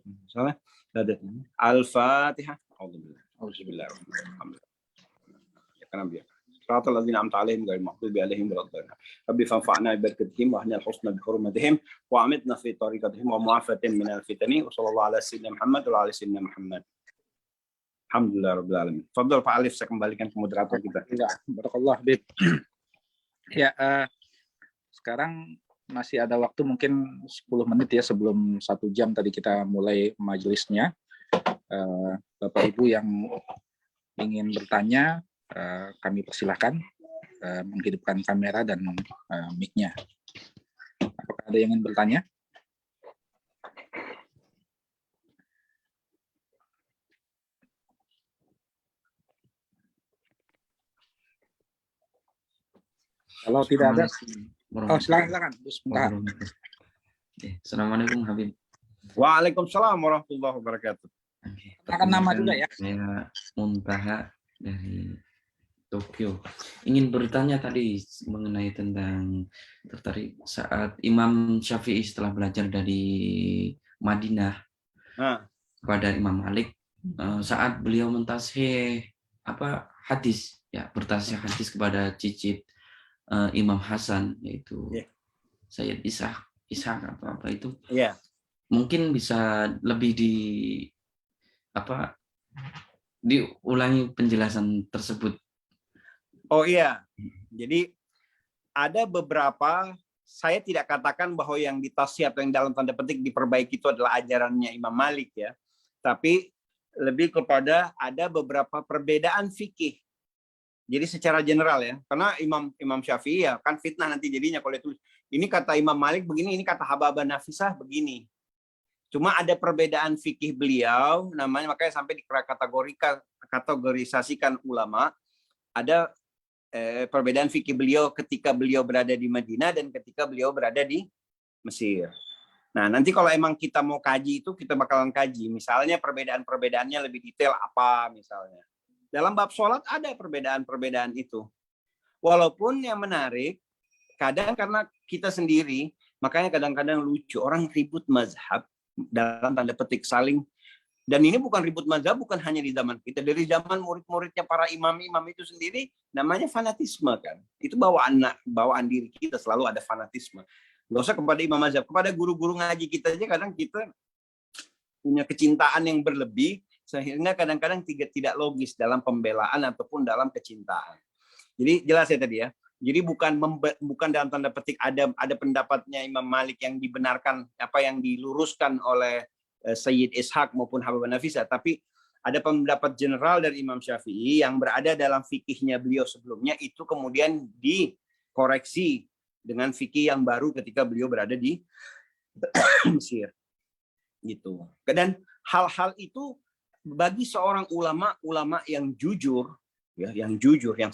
Al-Fatihah. Alhamdulillah. Alhamdulillah. Ya kan biar. Siratal ladzina an'amta 'alaihim ghairil maghdubi 'alaihim waladdallin. Rabbi fanfa'na bi barakatihim wa ahnil husna bi hurmatihim wa amitna fi tariqatihim wa mu'afatin minal fitani wa sallallahu ala sayyidina Muhammad wa ala sayyidina Muhammad. Alhamdulillah rabbil alamin. Fadhil Pak Alif, saya kembalikan ke moderator kita. Ya, barakallah, Habib. Ya, sekarang masih ada waktu mungkin 10 menit ya sebelum 1 jam tadi kita mulai majelisnya. Bapak Ibu yang ingin bertanya, kami persilahkan menghidupkan kamera dan mic-nya. Apakah ada yang ingin bertanya? Kalau tidak ada, silakan. Bismillah. Assalamualaikum Habib. Waalaikumsalam warahmatullahi wabarakatuh. Akan nama juga ya. Saya Muntaha dari Tokyo. Ingin bertanya tadi mengenai tentang tertarik saat Imam Syafi'i setelah belajar dari Madinah kepada Imam Malik, saat beliau mentashih hadis, ya bertashih hadis kepada cicit Imam Hasan, yaitu Sayyid Ishaq atau apa itu. Mungkin bisa lebih diulangi penjelasan tersebut. Oh iya, jadi ada beberapa, saya tidak katakan bahwa yang ditashih atau yang dalam tanda petik diperbaiki itu adalah ajarannya Imam Malik ya, tapi lebih kepada ada beberapa perbedaan fikih. Jadi secara general ya, karena Imam Syafi'i ya kan fitnah nanti jadinya kalau itu ini kata Imam Malik begini, ini kata Hababah Nafisah begini. Cuma ada perbedaan fikih beliau, namanya makanya sampai dikategorisasikan ulama. Ada perbedaan fikih beliau ketika beliau berada di Madinah dan ketika beliau berada di Mesir. Nah, nanti kalau emang kita mau kaji itu kita bakalan kaji. Misalnya perbedaan-perbedaannya lebih detail apa misalnya. Dalam bab sholat ada perbedaan-perbedaan itu. Walaupun yang menarik, kadang karena kita sendiri, makanya kadang-kadang lucu, orang ribut mazhab, dalam tanda petik saling, dan ini bukan ribut mazhab, bukan hanya di zaman kita, dari zaman murid-muridnya para imam-imam itu sendiri, namanya fanatisme kan. Itu bawaan diri kita, selalu ada fanatisme. Nggak usah kepada imam mazhab, kepada guru-guru ngaji kita aja kadang kita punya kecintaan yang berlebih, sehingga kadang-kadang tidak logis dalam pembelaan ataupun dalam kecintaan. Jadi jelas ya tadi ya. Jadi bukan dalam tanda petik ada pendapatnya Imam Malik yang dibenarkan, yang diluruskan oleh Sayyid Ishaq maupun Hababah Nafisah, tapi ada pendapat general dari Imam Syafi'i yang berada dalam fikihnya beliau sebelumnya itu kemudian dikoreksi dengan fikih yang baru ketika beliau berada di Mesir. Gitu. Dan hal-hal itu bagi seorang ulama yang jujur, ya, yang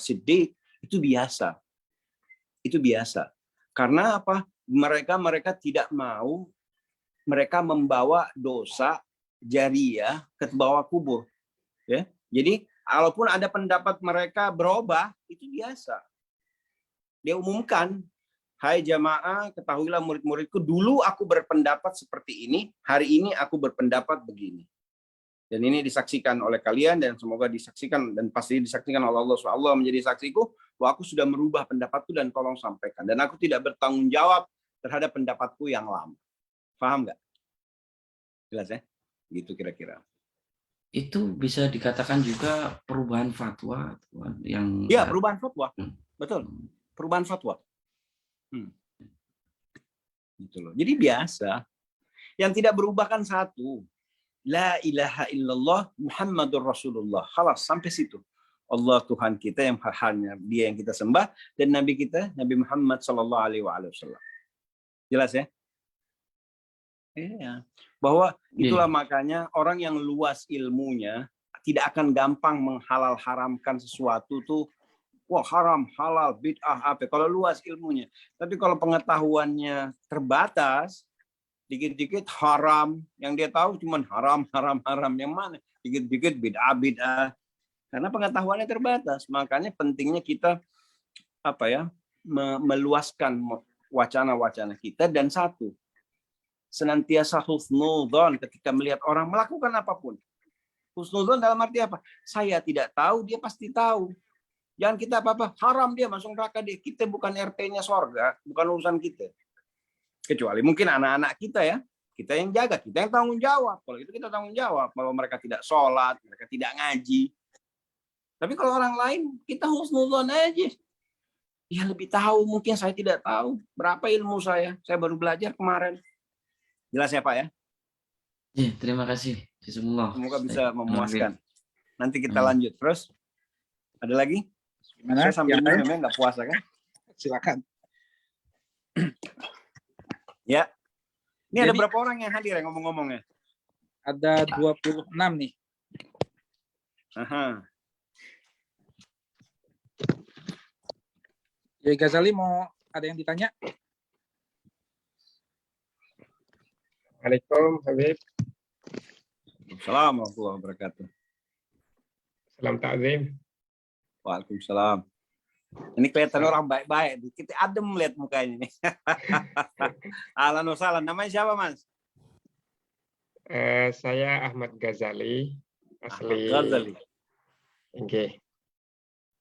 siddiq, itu biasa. Itu biasa. Karena apa? Mereka tidak mau mereka membawa dosa jariyah ke bawah kubur. Ya. Jadi, walaupun ada pendapat mereka berubah, itu biasa. Dia umumkan, hai jamaah, ketahuilah murid-muridku, dulu aku berpendapat seperti ini, hari ini aku berpendapat begini. Dan ini disaksikan oleh kalian dan semoga disaksikan dan pasti disaksikan oleh Allah. Allah menjadi saksiku bahwa aku sudah merubah pendapatku dan tolong sampaikan. Dan aku tidak bertanggung jawab terhadap pendapatku yang lama. Paham nggak? Jelas ya? Gitu kira-kira. Itu bisa dikatakan juga perubahan fatwa yang... Ya, perubahan fatwa. Betul. Perubahan fatwa. Gitu loh. Jadi biasa. Yang tidak berubah kan satu. La ilaha illallah Muhammadur Rasulullah. Khalas, sampai situ. Allah Tuhan kita yang hanya dia yang kita sembah dan Nabi kita Nabi Muhammad sallallahu alaihi wasallam. Jelas ya? Iya. Bahwa itulah makanya orang yang luas ilmunya tidak akan gampang menghalal haramkan sesuatu tuh wah haram, halal, bid'ah apa kalau luas ilmunya. Tapi kalau pengetahuannya terbatas, dikit-dikit haram, yang dia tahu cuma haram yang mana, dikit-dikit bid'ah. Karena pengetahuannya terbatas, makanya pentingnya kita meluaskan wacana-wacana kita dan satu, senantiasa husnudzon ketika melihat orang melakukan apapun. Husnudzon dalam arti apa? Saya tidak tahu, dia pasti tahu. Jangan kita apa-apa, haram dia masuk neraka dia. Kita bukan RT-nya sorga, bukan urusan kita. Kecuali mungkin anak-anak kita ya, kita yang jaga, kita yang tanggung jawab. Kalau itu kita tanggung jawab, kalau mereka tidak sholat, mereka tidak ngaji. Tapi kalau orang lain, kita husnudzon aja. Ya lebih tahu, mungkin saya tidak tahu. Berapa ilmu saya baru belajar kemarin. Jelas ya Pak ya? Ya, terima kasih. Bismillah. Semoga bisa memuaskan. Nanti kita Amin. lanjut. Terus, ada lagi? Gimana? Saya sambil Yang lain? minum ya, nggak puasa kan? Silakan. Ya. Ini ada Jadi- berapa orang yang hadir ya ngomong-ngomongnya? Ada 26 nih. Aha. Jadi Ghazali mau ada yang ditanya? Assalamualaikum Habib. Assalamualaikum warahmatullahi wabarakatuh. Salam takzim. Waalaikumsalam. Ini kelihatan orang baik-baik. Kita adem lihat mukanya nih. Ahlan wa sahlan. Namanya siapa Mas? Saya Ahmad Ghazali, asli Ghazali. Nggih.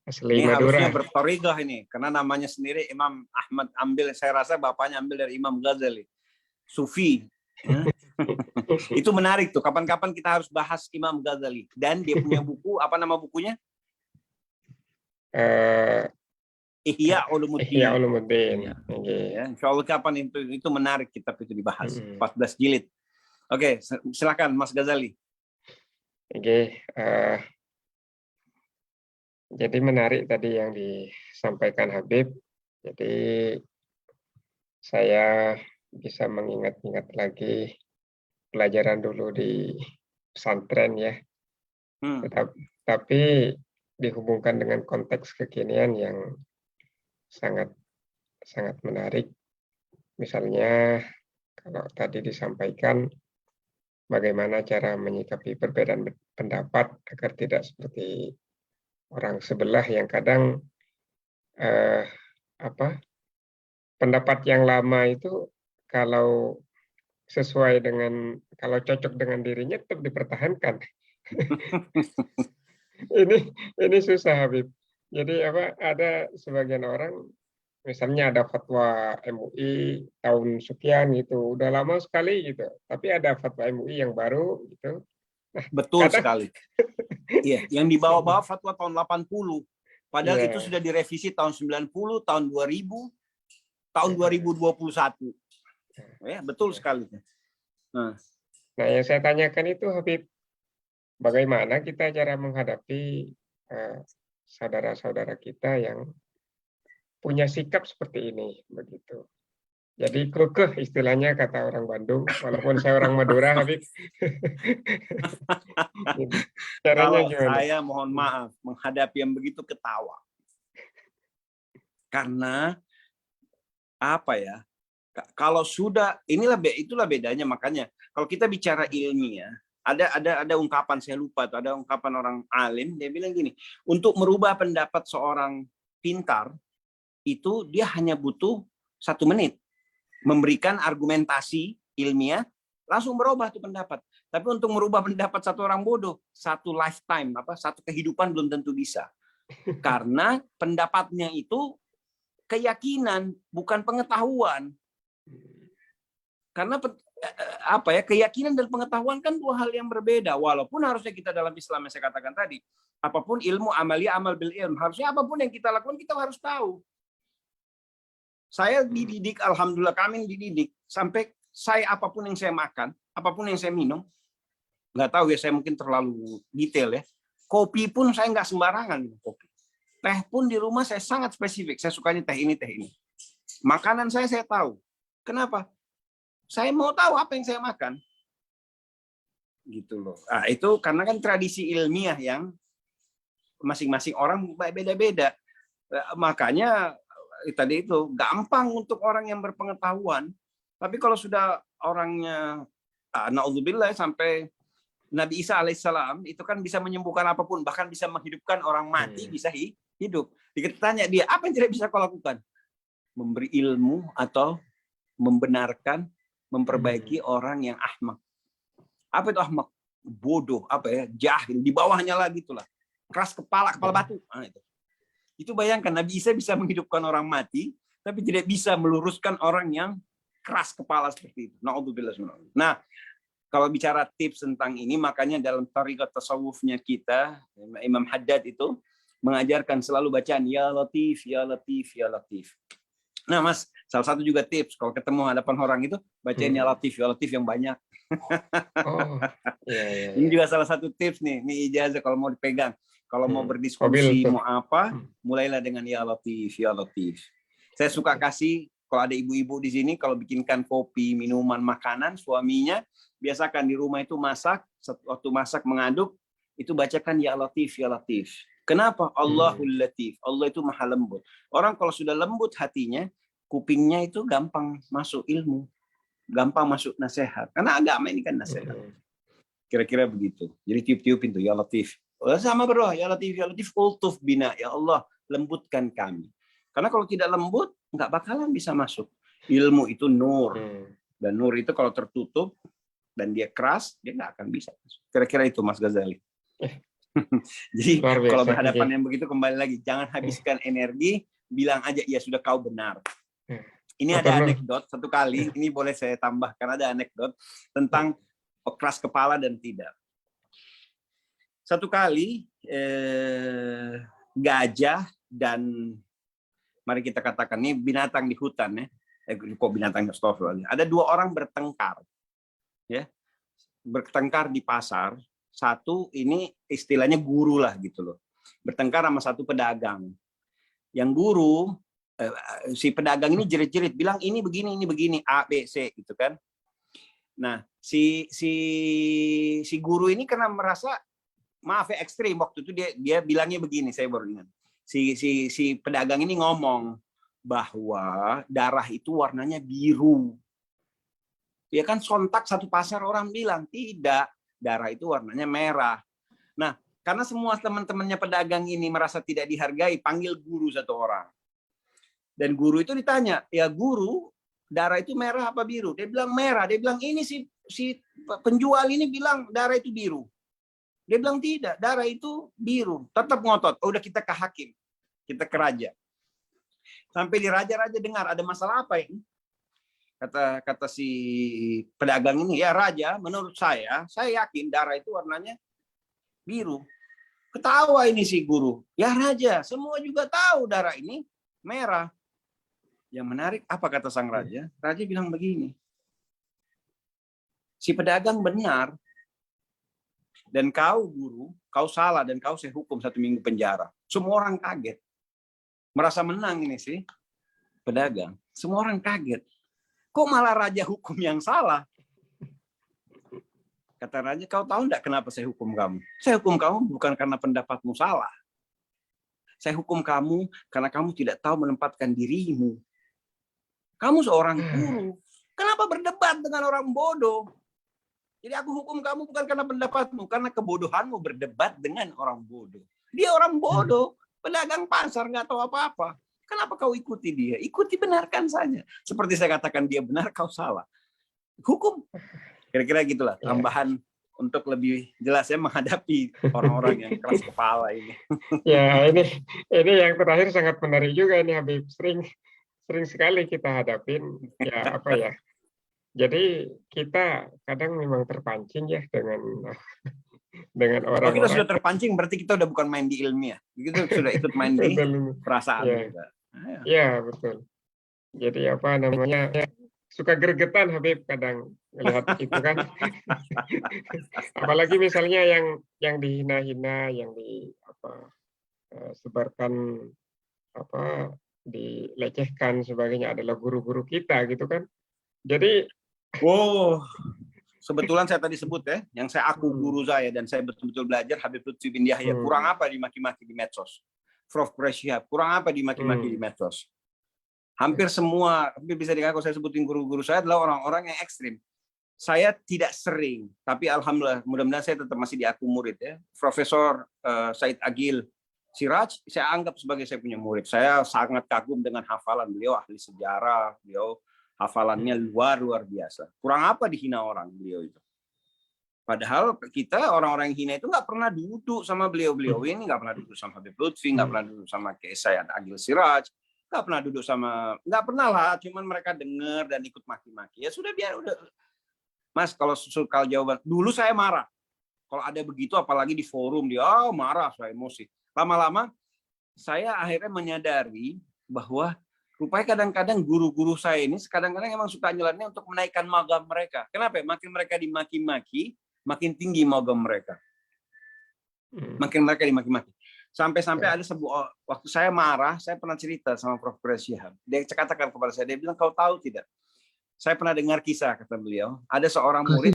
Asli Ini harusnya Madura. bertorigah ini. Karena namanya sendiri Imam Ahmad ambil. Saya rasa bapaknya ambil dari Imam Ghazali. Sufi. Itu menarik tuh. Kapan-kapan kita harus bahas Imam Ghazali. Dan dia punya buku. Apa nama bukunya? Ihya Ulumuddin. Ihya Ulumuddin. Iya. Nggih. Ya, insya Allah kapan itu menarik kitab itu dibahas. Mm-mm. 14 jilid. Oke, silakan Mas Ghazali. Nggih. Jadi menarik tadi yang disampaikan Habib. Jadi saya bisa mengingat-ingat lagi pelajaran dulu di pesantren ya. Tapi dihubungkan dengan konteks kekinian yang sangat sangat menarik. Misalnya kalau tadi disampaikan bagaimana cara menyikapi perbedaan pendapat agar tidak seperti orang sebelah yang kadang pendapat yang lama itu kalau sesuai dengan kalau cocok dengan dirinya tetap dipertahankan. ini susah Habib. Jadi ada sebagian orang misalnya ada fatwa MUI tahun sekian gitu, udah lama sekali gitu. Tapi ada fatwa MUI yang baru gitu. Betul Kata- sekali. Iya, yang dibawa-bawa fatwa tahun 80. Padahal Iya. itu sudah direvisi tahun 90, tahun 2000, tahun 2021. Ya, betul sekali. Nah, yang saya tanyakan itu Habib, bagaimana kita cara menghadapi saudara-saudara kita yang punya sikap seperti ini begitu. Jadi kekeh istilahnya kata orang Bandung, walaupun saya orang Madura Habib. Caranya Kalau gimana? saya mohon maaf menghadapi yang begitu ketawa. Karena apa ya? Kalau sudah itulah bedanya, makanya kalau kita bicara ilmiah, ada ungkapan, saya lupa tuh, ada ungkapan orang alim, dia bilang gini, untuk merubah pendapat seorang pintar itu dia hanya butuh 1 menit memberikan argumentasi ilmiah, langsung berubah tuh pendapat. Tapi untuk merubah pendapat satu orang bodoh, 1 lifetime, 1 kehidupan belum tentu bisa. Karena pendapatnya itu keyakinan, bukan pengetahuan. Karena keyakinan dan pengetahuan kan 2 hal yang berbeda. Walaupun harusnya kita dalam Islam yang saya katakan tadi, apapun ilmu amalia amal bil ilm, harusnya apapun yang kita lakukan kita harus tahu. Saya dididik, alhamdulillah kami dididik sampai saya apapun yang saya makan, apapun yang saya minum, nggak tahu ya, saya mungkin terlalu detail ya. Kopi pun saya nggak sembarangan minum kopi. Teh pun di rumah saya sangat spesifik. Saya sukanya teh ini, teh ini. Makanan saya tahu. Kenapa? Saya mau tahu apa yang saya makan. Gitu loh. Nah, itu karena kan tradisi ilmiah yang masing-masing orang beda-beda. Makanya tadi itu gampang untuk orang yang berpengetahuan. Tapi kalau sudah orangnya naudzubillah sampai Nabi Isa alaihissalam itu kan bisa menyembuhkan apapun, bahkan bisa menghidupkan orang mati, bisa hidup. Ditanya dia, apa yang tidak bisa kau lakukan? Memberi ilmu atau membenarkan, memperbaiki orang yang ahmak. Apa itu ahmak? bodoh, apa ya, jahil, di bawahnya lagi itulah, keras kepala batu. Nah, itu bayangkan Nabi Isa bisa menghidupkan orang mati, tapi tidak bisa meluruskan orang yang keras kepala seperti itu. Na'udzubillah. Nah, kalau bicara tips tentang ini, makanya dalam tariqat tasawufnya kita, Imam Haddad itu mengajarkan selalu bacaan ya Latif, ya Latif, ya Latif. Nah, Mas, salah satu juga tips kalau ketemu hadapan orang itu bacain ya Latif yang banyak. Oh, iya. Ini juga salah satu tips nih. Ini ijazah kalau mau dipegang. Kalau mau berdiskusi, mau apa, mulailah dengan ya Latif, ya Latif. Saya suka kasih, kalau ada ibu-ibu di sini, kalau bikinkan kopi, minuman, makanan, suaminya, biasakan di rumah itu masak, waktu masak mengaduk, itu bacakan ya Latif, ya Latif. Kenapa? Allahul Latif. Allah itu maha lembut. Orang kalau sudah lembut hatinya, kupingnya itu gampang masuk ilmu. Gampang masuk nasihat. Karena agama ini kan nasihat. Kira-kira begitu. Jadi tiup-tiupin tuh, ya Latif. Sama berdoa, ya Latif, ultuf bina. Ya Allah, lembutkan kami. Karena kalau tidak lembut, nggak bakalan bisa masuk. Ilmu itu nur. Dan nur itu kalau tertutup, dan dia keras, dia nggak akan bisa. Kira-kira itu, Mas Ghazali. Jadi kalau berhadapan yang begitu, kembali lagi, jangan habiskan energi, bilang aja, ya sudah kau benar. Ini ada anekdot, satu kali, ini boleh saya tambahkan, ada anekdot tentang keras kepala dan tidak. Satu kali, gajah dan, mari kita katakan, ini binatang di hutan, ya. Kok binatang, astagfirullah. Ada dua orang bertengkar. Ya, bertengkar di pasar. Satu ini istilahnya guru lah gitu loh, bertengkar sama satu pedagang. Yang guru, si pedagang ini jerit-jerit bilang ini begini A B C gitu kan. Nah si guru ini karena merasa, maaf ya, ekstrim, waktu itu dia bilangnya begini, saya baru ingat. Si pedagang ini ngomong bahwa darah itu warnanya biru. Ya kan, sontak satu pasar orang bilang tidak, darah itu warnanya merah. Nah, karena semua teman-temannya pedagang ini merasa tidak dihargai, panggil guru satu orang. Dan guru itu ditanya, ya guru, darah itu merah apa biru? Dia bilang merah. Dia bilang ini si penjual ini bilang darah itu biru. Dia bilang tidak, darah itu biru. Tetap ngotot. Oh, udah kita ke hakim, kita ke raja. Sampai di raja dengar ada masalah apa ini? Kata si pedagang ini, ya raja, menurut saya yakin darah itu warnanya biru. Ketawa ini si guru, ya raja, semua juga tahu darah ini merah. Yang menarik apa kata sang raja? Raja bilang begini, si pedagang benar, dan kau guru, kau salah, dan kau saya hukum 1 minggu penjara. Semua orang kaget, merasa menang ini sih pedagang. Semua orang kaget. Kok malah raja hukum yang salah? Kata raja, kau tahu enggak kenapa saya hukum kamu? Saya hukum kamu bukan karena pendapatmu salah. Saya hukum kamu karena kamu tidak tahu menempatkan dirimu. Kamu seorang guru. Kenapa berdebat dengan orang bodoh? Jadi aku hukum kamu bukan karena pendapatmu, karena kebodohanmu berdebat dengan orang bodoh. Dia orang bodoh, pedagang pasar, nggak tahu apa-apa. Kenapa kau ikuti dia? Ikuti, benarkan saja. Seperti saya katakan, dia benar, kau salah. Hukum. Kira-kira gitulah, tambahan untuk lebih jelas ya menghadapi orang-orang yang keras kepala ini. Ya, ini yang terakhir sangat menarik juga ini, Habib. Sering sekali kita hadapin, ya apa ya. Jadi kita kadang memang terpancing ya dengan orang-orang. Kalau kita sudah terpancing, berarti kita udah bukan main di ilmiah. Kita sudah ikut main di perasaan. Ya, betul. Jadi apa namanya, suka gregetan Habib kadang melihat itu kan. Apalagi misalnya yang dihina-hina, yang sebarkan dilecehkan sebagainya adalah guru-guru kita gitu kan. Jadi Kebetulan saya tadi sebut ya, yang saya aku guru saya dan saya betul-betul belajar, Habib Lutfi bin Yahya. Kurang apa dimaki-maki di medsos? Prof. Syihab, kurang apa dimaki-maki di medsos? Hampir semua, bisa dikatakan kalau saya sebutin guru-guru saya adalah orang-orang yang ekstrim. Saya tidak sering, tapi alhamdulillah, mudah-mudahan saya tetap masih diaku murid ya. Profesor Said Agil Siraj, saya anggap sebagai saya punya murid. Saya sangat kagum dengan hafalan beliau, ahli sejarah, beliau hafalannya luar biasa. Kurang apa dihina orang beliau itu. Padahal kita orang-orang yang hina itu nggak pernah duduk sama beliau-beliau ini, nggak pernah duduk sama Habib Lutfi, nggak pernah duduk sama Kiai Said Agil Siraj, nggak pernah duduk sama, nggak pernah lah, cuman mereka dengar dan ikut maki-maki. Ya sudah, biar udah. Mas, kalau soal jawaban, dulu saya marah. Kalau ada begitu, apalagi di forum, dia marah, saya emosi. Lama-lama, saya akhirnya menyadari bahwa rupanya kadang-kadang guru-guru saya ini, kadang-kadang emang suka nyelatnya untuk menaikkan magam mereka. Kenapa? Makin mereka dimaki-maki, makin tinggi magam mereka. Makin mereka dimaki-maki. Sampai-sampai ada sebuah, waktu saya marah, saya pernah cerita sama Prof. Syihab. Dia katakan kepada saya, dia bilang, kau tahu tidak? Saya pernah dengar kisah, kata beliau, ada seorang murid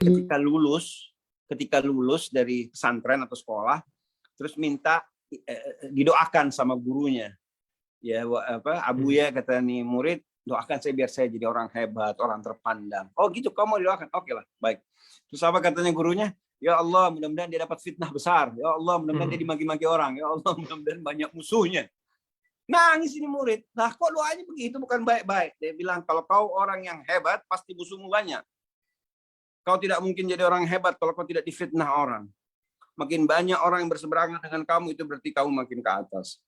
ketika lulus dari pesantren atau sekolah, terus minta didoakan sama gurunya. Ya, Abuya, kata nih murid, doakan saya biar saya jadi orang hebat, orang terpandang. Oh gitu, kamu mau didoakan? Oke lah, baik. Terus apa katanya gurunya? Ya Allah, mudah-mudahan dia dapat fitnah besar. Ya Allah, mudah-mudahan dia dimaki-maki orang. Ya Allah, mudah-mudahan banyak musuhnya. Nangis ini murid. Nah, kok doanya begitu, bukan baik-baik. Dia bilang, kalau kau orang yang hebat, pasti musuhmu banyak. Kau tidak mungkin jadi orang hebat kalau kau tidak difitnah orang. Makin banyak orang yang berseberangan dengan kamu, itu berarti kamu makin ke atas.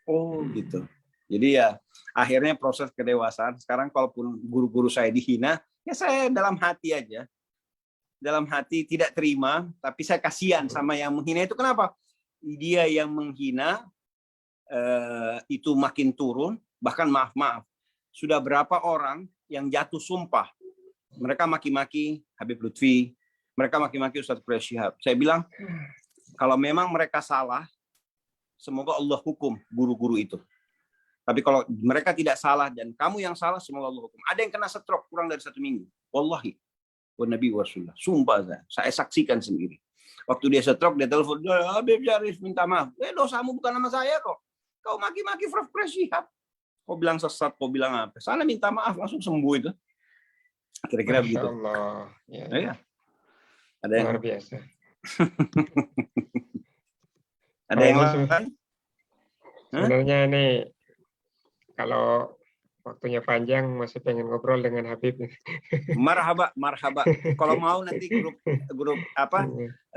Oh gitu. Jadi ya, akhirnya proses kedewasaan. Sekarang kalaupun guru-guru saya dihina, ya saya dalam hati aja. Dalam hati tidak terima, tapi saya kasihan sama yang menghina itu. Kenapa? Dia yang menghina, itu makin turun, bahkan maaf, sudah berapa orang yang jatuh sumpah, mereka maki-maki Habib Lutfi, mereka maki-maki Ustadz Quraish Shihab. Saya bilang, kalau memang mereka salah, semoga Allah hukum guru-guru itu. Tapi kalau mereka tidak salah dan kamu yang salah, semoga Allah hukum. Ada yang kena stroke kurang dari 1 minggu, wallahi wa nabi wa rasulullah, sumpah saya saksikan sendiri. Waktu dia stroke, dia telepon, Habib Syarif minta maaf. Dosamu bukan nama saya kok. Kau maki-maki Prof. Syihab. Kau bilang sesat, kau bilang apa? Sana minta maaf, langsung sembuh itu. Kira-kira begitu. Allah. Ya. Ya. Ada yang Luar biasa. ada yang lain? Sebenarnya ini kalau waktunya panjang masih pengen ngobrol dengan Habib. Marhaba. Kalau mau nanti grup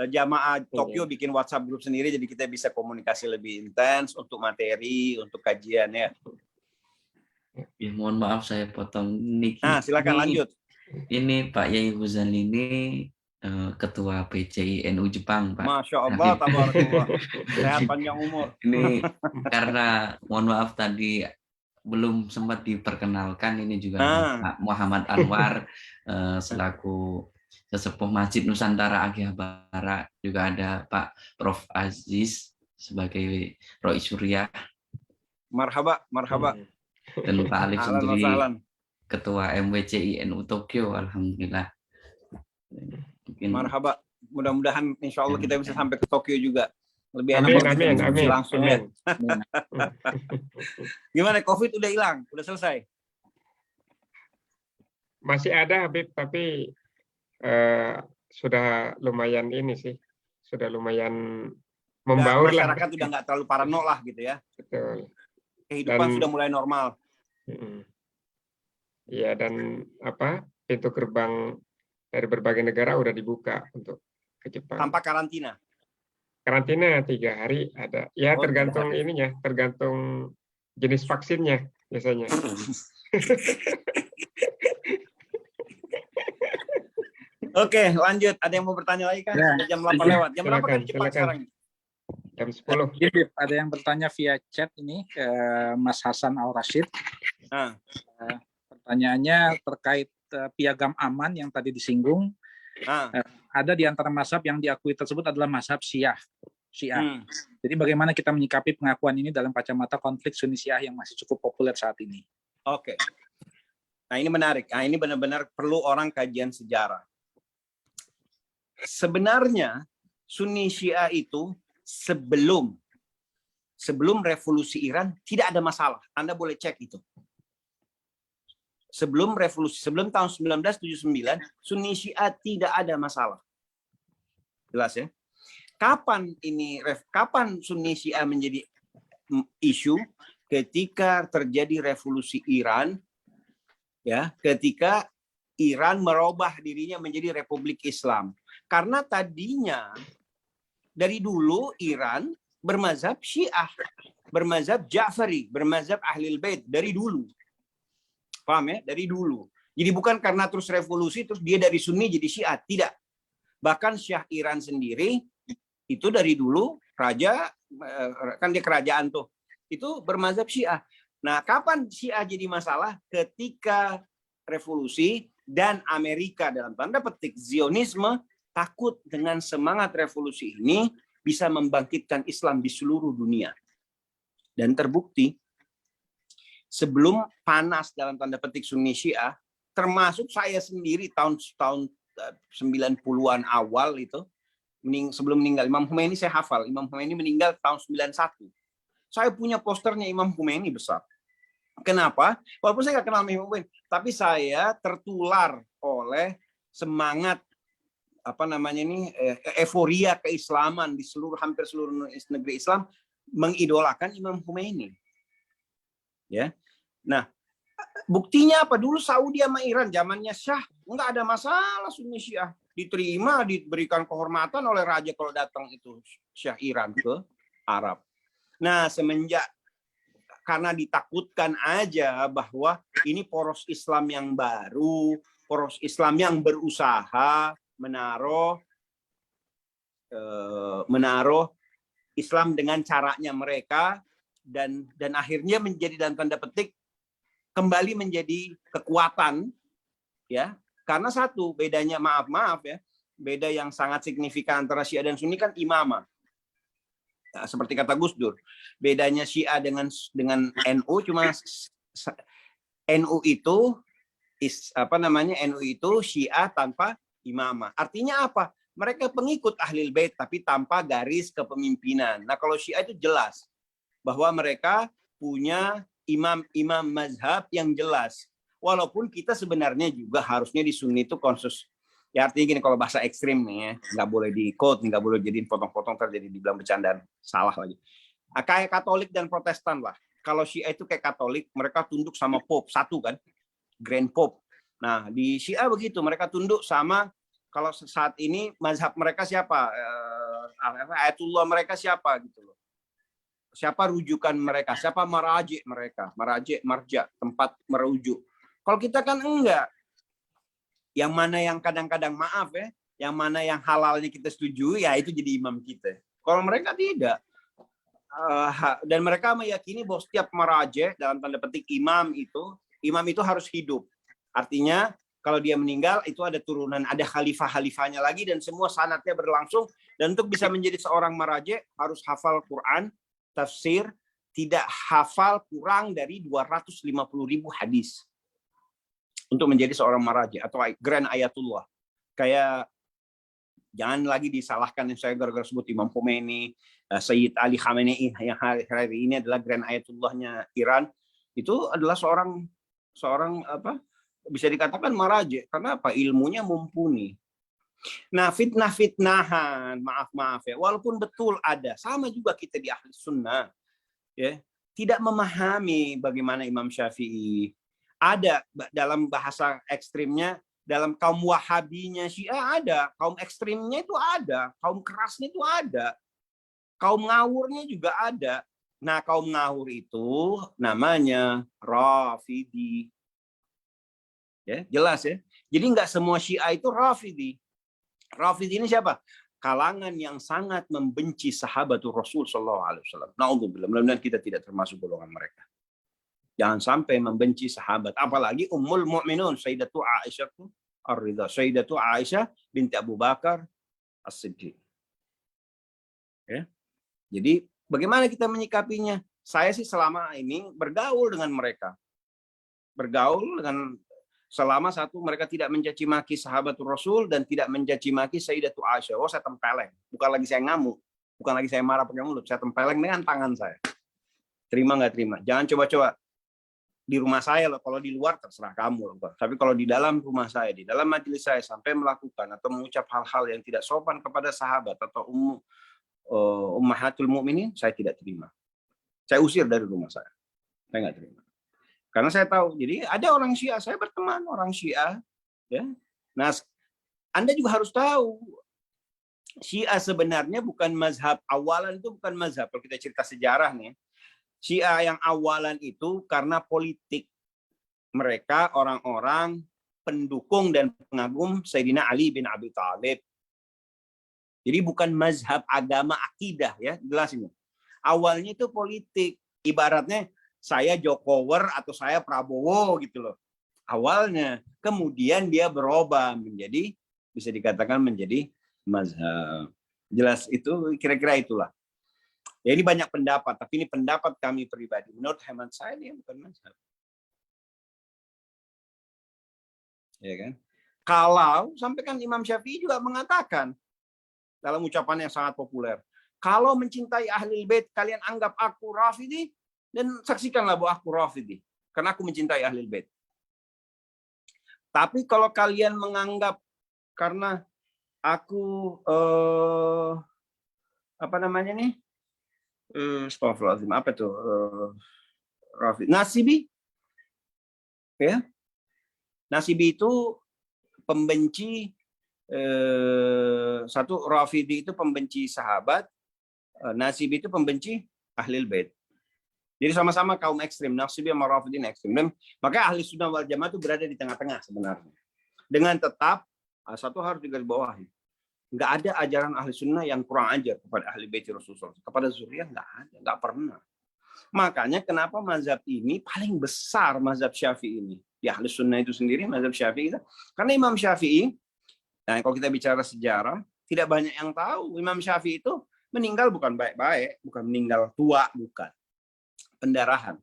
jamaah Tokyo bikin WhatsApp grup sendiri, jadi kita bisa komunikasi lebih intens untuk materi, untuk kajian ya. Ya, mohon maaf saya potong Niki. Silakan lanjut. Ini Pak Yai Huzali ini Ketua PCI NU Jepang, Pak. Masya Allah, tabarakallah. Sehat panjang umur. Ini karena mohon maaf tadi belum sempat diperkenalkan, ini juga Pak Muhammad Anwar selaku sesepuh Masjid Nusantara Akihabara, juga ada Pak Prof Aziz sebagai Rois Surya. Marhaba. Dan Pak Alif Ahlan wa sendiri sahlan. Ketua MWCI NU Tokyo, alhamdulillah. Mungkin Marhaba. Mudah-mudahan insya Allah kita bisa sampai ke Tokyo juga. Lebih enak Amin. langsung ya. Gimana, COVID udah hilang? Udah selesai? Masih ada Habib, tapi sudah lumayan ini sih. Sudah lumayan membaur lah. Masyarakat udah nggak terlalu parano lah gitu ya. Betul. Kehidupan sudah mulai normal. Iya, dan pintu gerbang dari berbagai negara udah dibuka untuk ke Jepang. Tanpa karantina. Karantina 3 hari ada. Ya, tergantung ininya, tergantung jenis vaksinnya biasanya. Oke, lanjut. Ada yang mau bertanya lagi kan? Ya. Jam 8 lewat. Jam berapa kan di Jepang Silakan. sekarang? Jam 10. Jadi ada yang bertanya via chat ini, Mas Hasan Al Rashid. Pertanyaannya terkait piagam aman yang tadi disinggung. Ada di antara mazhab yang diakui tersebut adalah mazhab Syiah. Jadi bagaimana kita menyikapi pengakuan ini dalam kacamata konflik Sunni Syiah yang masih cukup populer saat ini? Oke. Nah, ini menarik. Nah, ini benar-benar perlu orang kajian sejarah. Sebenarnya Sunni Syiah itu sebelum revolusi Iran tidak ada masalah. Anda boleh cek itu. Sebelum tahun 1979, Sunni Syiah tidak ada masalah. Jelas ya? Kapan Sunni Syiah menjadi isu? Ketika terjadi revolusi Iran, ya, ketika Iran merubah dirinya menjadi Republik Islam. Karena tadinya dari dulu Iran bermazhab Syiah, bermazhab Ja'fari, bermazhab Ahlul Bait dari dulu. Paham ya? Dari dulu. Jadi bukan karena terus revolusi terus dia dari Sunni jadi Syiah, tidak. Bahkan Syah Iran sendiri itu dari dulu raja, kan dia kerajaan tuh, itu bermazhab Syiah. Nah, kapan Syiah jadi masalah? Ketika revolusi dan Amerika dalam tanda petik Zionisme takut dengan semangat revolusi ini bisa membangkitkan Islam di seluruh dunia. Dan terbukti sebelum panas dalam tanda petik Sunni Syiah, termasuk saya sendiri tahun 90-an awal itu, sebelum meninggal Imam Khomeini saya hafal, Imam Khomeini meninggal tahun 91. Saya punya posternya Imam Khomeini besar. Kenapa? Walaupun saya nggak kenal Imam Khomeini, tapi saya tertular oleh semangat euforia keislaman di hampir seluruh negeri Islam mengidolakan Imam Khomeini. Ya. Nah, buktinya apa? Dulu Saudi sama Iran zamannya Syah nggak ada masalah Sunni Syiah, diterima, diberikan kehormatan oleh raja kalau datang itu Syah Iran ke Arab. Nah, semenjak karena ditakutkan aja bahwa ini poros Islam yang baru, poros Islam yang berusaha menaruh Islam dengan caranya mereka dan akhirnya menjadi dalam tanda petik kembali menjadi kekuatan, ya. Karena satu bedanya maaf ya, beda yang sangat signifikan antara Syiah dan Sunni kan imamah. Nah, seperti kata Gus Dur, bedanya Syiah dengan NU cuma NU itu NU itu Syiah tanpa imamah. Artinya apa? Mereka pengikut Ahlul Bait tapi tanpa garis kepemimpinan. Nah, kalau Syiah itu jelas bahwa mereka punya imam mazhab yang jelas. Walaupun kita sebenarnya juga harusnya di Sunni itu konsus. Ya artinya gini, kalau bahasa ekstrim nih ya, nggak boleh di-quote, nggak boleh jadiin potong-potong terjadi dibilang bercandaan, salah lagi. Nah, kayak Katolik dan Protestan lah. Kalau Syiah itu kayak Katolik, mereka tunduk sama Pope satu kan, Grand Pope. Nah di Syiah begitu, mereka tunduk sama, kalau saat ini mazhab mereka siapa, Ayatullah mereka siapa gitu loh. Siapa rujukan mereka, siapa marja mereka, marja, tempat merujuk. Kalau kita kan enggak. Yang mana yang kadang-kadang maaf ya, yang mana yang halalnya kita setuju, ya itu jadi imam kita. Kalau mereka tidak. Dan mereka meyakini bahwa setiap marja, dalam tanda petik imam itu harus hidup. Artinya kalau dia meninggal itu ada turunan, ada khalifah-khalifahnya lagi dan semua sanadnya berlangsung. Dan untuk bisa menjadi seorang marja harus hafal Quran, tafsir, tidak hafal kurang dari 250.000 hadis. Untuk menjadi seorang maraji atau Grand Ayatullah. Kayak jangan lagi disalahkan yang saya gara-gara sebut Imam Khomeini, Sayyid Ali Khamenei yang hari ini adalah Grand Ayatullahnya Iran. Itu adalah seorang bisa dikatakan maraji karena apa? Ilmunya mumpuni. Nah, fitnah-fitnahan, maaf ya, walaupun betul ada, sama juga kita di Ahli Sunnah, ya, tidak memahami bagaimana Imam Syafi'i. Ada dalam bahasa ekstrimnya, dalam kaum Wahabinya Syiah ada, kaum ekstrimnya itu ada, kaum kerasnya itu ada, kaum ngawurnya juga ada. Nah, kaum ngawur itu namanya Rafidi. Ya, jelas ya. Jadi nggak semua Syiah itu Rafidi. Rafidi ini siapa? Kalangan yang sangat membenci sahabatul Rasul sallallahu alaihi wasallam. Naudzubillah, mudah-mudahan kita tidak termasuk golongan mereka. Jangan sampai membenci sahabat, apalagi Ummul Mukminun Sayyidatu Aisyah Ar-Ridha, Sayyidatu Aisyah binti Abu Bakar As-Siddiq. Ya. Jadi bagaimana kita menyikapinya? Saya sih selama ini bergaul dengan mereka. Bergaul dengan selama satu mereka tidak mencaci maki sahabatul Rasul dan tidak mencaci maki Sayyidatu Aisyah. Oh, saya tempeleng. Bukan lagi saya ngamuk, bukan lagi saya marah pakai mulut, saya tempeleng dengan tangan saya. Terima nggak terima? Jangan coba-coba di rumah saya loh, kalau di luar terserah kamu loh. Tapi kalau di dalam rumah saya, di dalam majelis saya sampai melakukan atau mengucap hal-hal yang tidak sopan kepada sahabat atau ummahatul mukminin, saya tidak terima. Saya usir dari rumah saya. Saya nggak terima. Karena saya tahu, jadi ada orang Syiah, saya berteman orang Syiah, ya. Nah, Anda juga harus tahu Syiah sebenarnya bukan mazhab awalan, itu bukan mazhab. Kalau kita cerita sejarah nih, Syiah yang awalan itu karena politik. Mereka orang-orang pendukung dan pengagum Sayyidina Ali bin Abi Thalib. Jadi bukan mazhab agama akidah, ya, jelas ini. Awalnya itu politik. Ibaratnya saya Jokower atau saya Prabowo gitu loh. Awalnya. Kemudian dia berubah menjadi, bisa dikatakan menjadi mazhab. Jelas itu, kira-kira itulah. Ya, ini banyak pendapat, tapi ini pendapat kami pribadi. Menurut hemat saya dia bukan mazhab. Ya kan? Kalau sampai kan Imam Syafi'i juga mengatakan dalam ucapan yang sangat populer, kalau mencintai Ahlul Bait kalian anggap aku Rafidhi dan saksikanlah bahwa aku Rafidhi karena aku mencintai Ahlul Bait. Tapi kalau kalian menganggap karena aku apa namanya nih? Astagfirullahaladzim, apa tuh? Rafidhi, Nasibi. Ya. Nasibi itu pembenci satu, Rafidhi itu pembenci sahabat, Nasibi itu pembenci Ahlul Bait. Jadi sama-sama kaum ekstrim, Nasibi sama Rafidhi ekstrim. Dan maka ahli sunnah wal jamaah itu berada di tengah-tengah sebenarnya. Dengan tetap satu harus digarisbawahi, nggak ada ajaran ahli sunnah yang kurang ajar kepada ahli bait Rasulullah. Kepada zuriyah nggak ada, nggak pernah. Makanya kenapa mazhab ini paling besar, mazhab Syafi'i ini. Di ahli sunnah itu sendiri, mazhab Syafi'i. Karena Imam Syafi'i, nah kalau kita bicara sejarah, tidak banyak yang tahu. Imam Syafi'i itu meninggal bukan baik-baik, bukan meninggal tua, bukan. Pendarahan.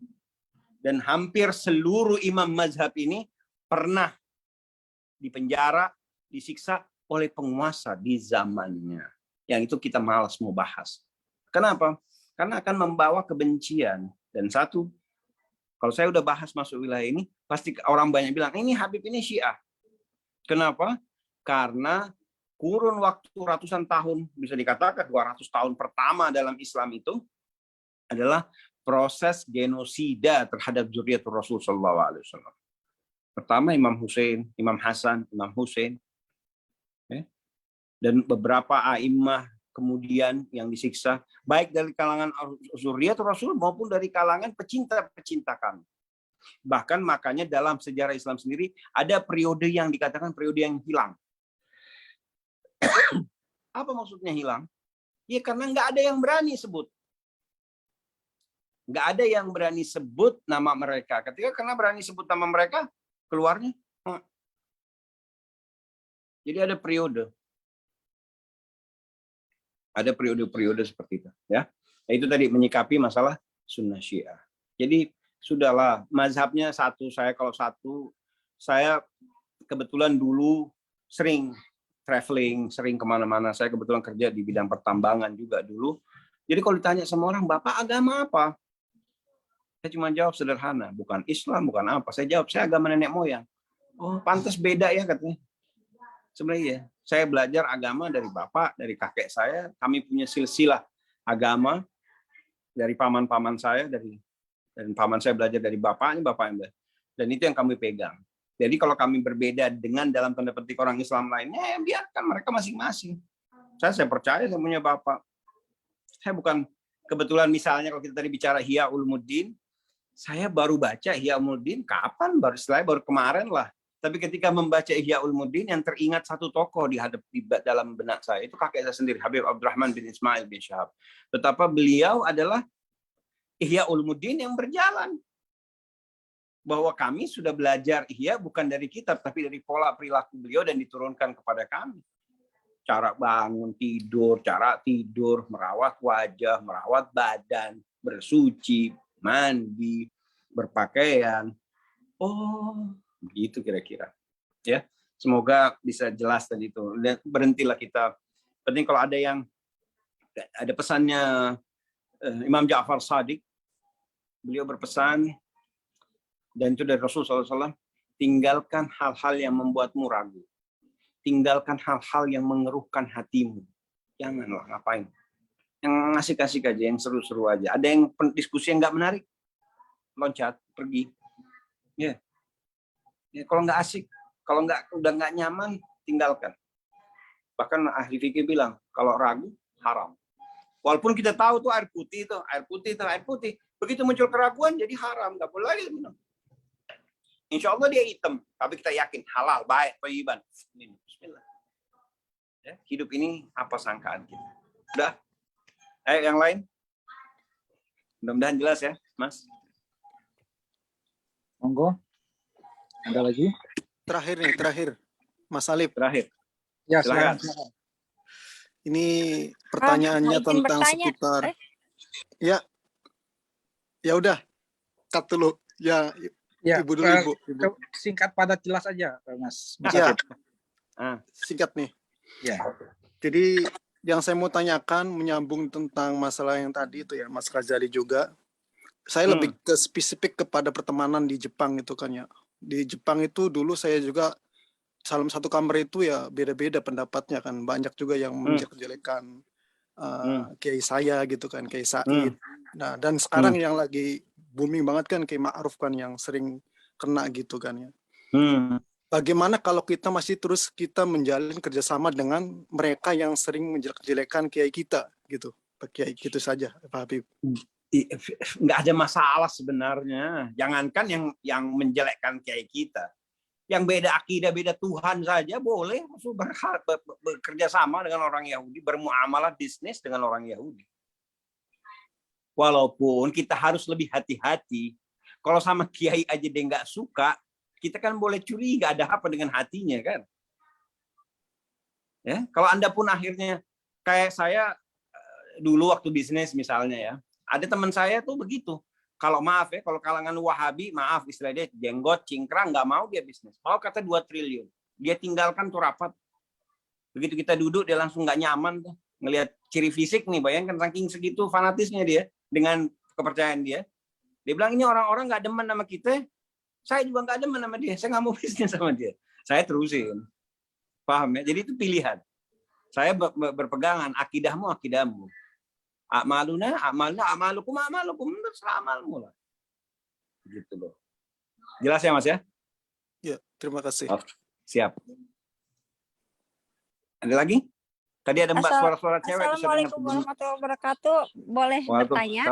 Dan hampir seluruh imam mazhab ini pernah dipenjara, disiksa oleh penguasa di zamannya. Yang itu kita malas mau bahas. Kenapa? Karena akan membawa kebencian. Dan satu, kalau saya udah bahas masuk wilayah ini, pasti orang banyak bilang, ini Habib ini Syiah. Kenapa? Karena kurun waktu ratusan tahun, bisa dikatakan 200 tahun pertama dalam Islam itu adalah proses genosida terhadap zuriatul Rasul sallallahu alaihi wasallam. Pertama Imam Hussein, Imam Hasan, Imam Hussein, dan beberapa a'immah kemudian yang disiksa, baik dari kalangan zuriatul Rasul maupun dari kalangan pecinta-pecinta kami. Bahkan makanya dalam sejarah Islam sendiri ada periode yang dikatakan periode yang hilang. Apa maksudnya hilang? Ya karena nggak ada yang berani sebut. Nggak ada yang berani sebut nama mereka. Ketika karena berani sebut nama mereka, keluarnya. Jadi ada periode. Ada periode-periode seperti itu. Ya. Nah, itu tadi menyikapi masalah sunnah Syiah. Jadi sudahlah, mazhabnya satu. Saya kebetulan dulu sering traveling, sering kemana-mana. Saya kebetulan kerja di bidang pertambangan juga dulu. Jadi kalau ditanya sama orang, Bapak agama apa? Saya cuma jawab sederhana, bukan Islam, bukan apa. Saya jawab, saya agama nenek moyang. Oh, pantas beda ya katanya. Sebenarnya saya belajar agama dari bapak, dari kakek saya. Kami punya silsilah agama dari paman-paman saya, dan paman saya belajar dari bapaknya, dan itu yang kami pegang. Jadi kalau kami berbeda dengan dalam tanda petik orang Islam lainnya, ya biarkan mereka masing-masing. Saya percaya saya punya bapak. Saya bukan kebetulan misalnya kalau kita tadi bicara Ihya Ulumuddin, saya baru baca Ihya Ulumuddin kapan? Baru kemarin lah. Tapi ketika membaca Ihya Ulumuddin, yang teringat satu tokoh di dalam benak saya, itu kakek saya sendiri, Habib Abdurrahman bin Ismail bin Syahab. Betapa beliau adalah Ihya Ulumuddin yang berjalan. Bahwa kami sudah belajar Ihya bukan dari kitab, tapi dari pola perilaku beliau dan diturunkan kepada kami. Cara bangun tidur, cara tidur, merawat wajah, merawat badan, bersuci, mandi, berpakaian. Oh, begitu kira-kira. Ya, semoga bisa jelas tadi itu. Dan berhentilah kita. Penting kalau ada pesannya Imam Ja'far Shadiq, beliau berpesan, dan itu dari Rasulullah SAW, tinggalkan hal-hal yang membuatmu ragu. Tinggalkan hal-hal yang mengeruhkan hatimu. Janganlah ngapain. Yang ngasih-kasih aja, yang seru-seru aja. Ada yang diskusi yang nggak menarik, loncat, pergi. Ya. Ya, kalau nggak asik, kalau udah nggak nyaman, tinggalkan. Bahkan ahli fikih bilang, Kalau ragu, haram. Walaupun kita tahu tuh air putih itu, air putih. Begitu muncul keraguan, jadi haram. Nggak boleh lagi minum. Insya Allah dia hitam, tapi kita yakin halal, baik, thayyiban. Bismillah. Ya, hidup ini apa sangkaan kita? Udah. Ayo yang lain. Mudah-mudahan jelas ya, Mas. Monggo. Ada lagi? Terakhir, Mas Alif. Terakhir. Ya, Silakan. silakan. Ini pertanyaannya izin tentang bertanya. seputar. Ya, ya udah, cut dulu. Ya, Ya, Ibu dulu, Ibu. singkat padat jelas aja, Mas. Ya, Ah. singkat nih. Ya. Jadi yang saya mau tanyakan menyambung tentang masalah yang tadi itu ya, Mas Ghazali juga. Saya lebih ke spesifik kepada pertemanan di Jepang itu kan ya. Di Jepang itu dulu saya juga dalam satu kamar itu ya beda-beda pendapatnya kan. Banyak juga yang menjelek-jelekan kiai saya gitu kan, Kiai Said. Nah, dan sekarang yang lagi booming banget kan Kiai Ma'ruf kan yang sering kena gitu kan ya. Bagaimana kalau kita masih terus kita menjalin kerjasama dengan mereka yang sering menjelek-jelekan kiai kita gitu, Kiai gitu saja, Pak Habib. Nggak ada masalah sebenarnya. Jangankan yang menjelekkan kiai kita, yang beda akidah, beda Tuhan saja boleh bekerja sama dengan orang Yahudi, bermuamalah bisnis dengan orang Yahudi. Walaupun kita harus lebih hati-hati. Kalau sama kiai aja dia nggak suka, kita kan boleh curiga ada apa dengan hatinya kan? Ya, kalau Anda pun akhirnya kayak saya dulu waktu bisnis misalnya ya, ada teman saya tuh begitu. Kalau maaf ya, kalau kalangan Wahabi, maaf istilahnya jenggot, cingkrang, nggak mau dia bisnis. Mau kata 2 triliun. Dia tinggalkan tuh rapat. Begitu kita duduk, dia langsung nggak nyaman tuh. Ngelihat ciri fisik nih, bayangkan saking segitu fanatisnya dia dengan kepercayaan dia. Dia bilang ini orang-orang nggak demen sama kita. Saya juga nggak demen sama dia. Saya nggak mau bisnis sama dia. Saya terusin. Paham ya? Jadi itu pilihan. Saya berpegangan, akidahmu, akidahmu. A'maluna, a'malukum, terserah amalmu lah. Gitu loh. Jelas ya Mas ya? Ya, terima kasih. Oh, siap. Ada lagi? Tadi ada Mbak suara-suara cewek. Assalamualaikum warahmatullahi wabarakatuh. Boleh bertanya?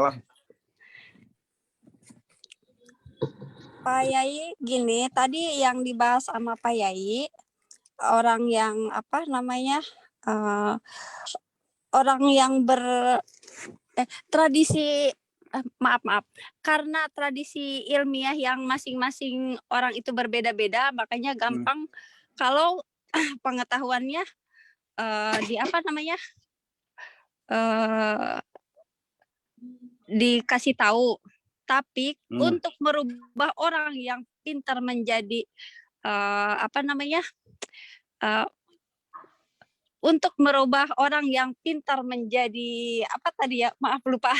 Pak Yai, gini, tadi yang dibahas sama Pak Yai, orang yang apa namanya, orang yang tradisi, maaf, karena tradisi ilmiah yang masing-masing orang itu berbeda-beda, makanya gampang kalau pengetahuannya di apa namanya, dikasih tahu. Tapi untuk merubah orang yang pintar menjadi apa namanya, untuk merubah orang yang pintar menjadi apa tadi ya, maaf lupa,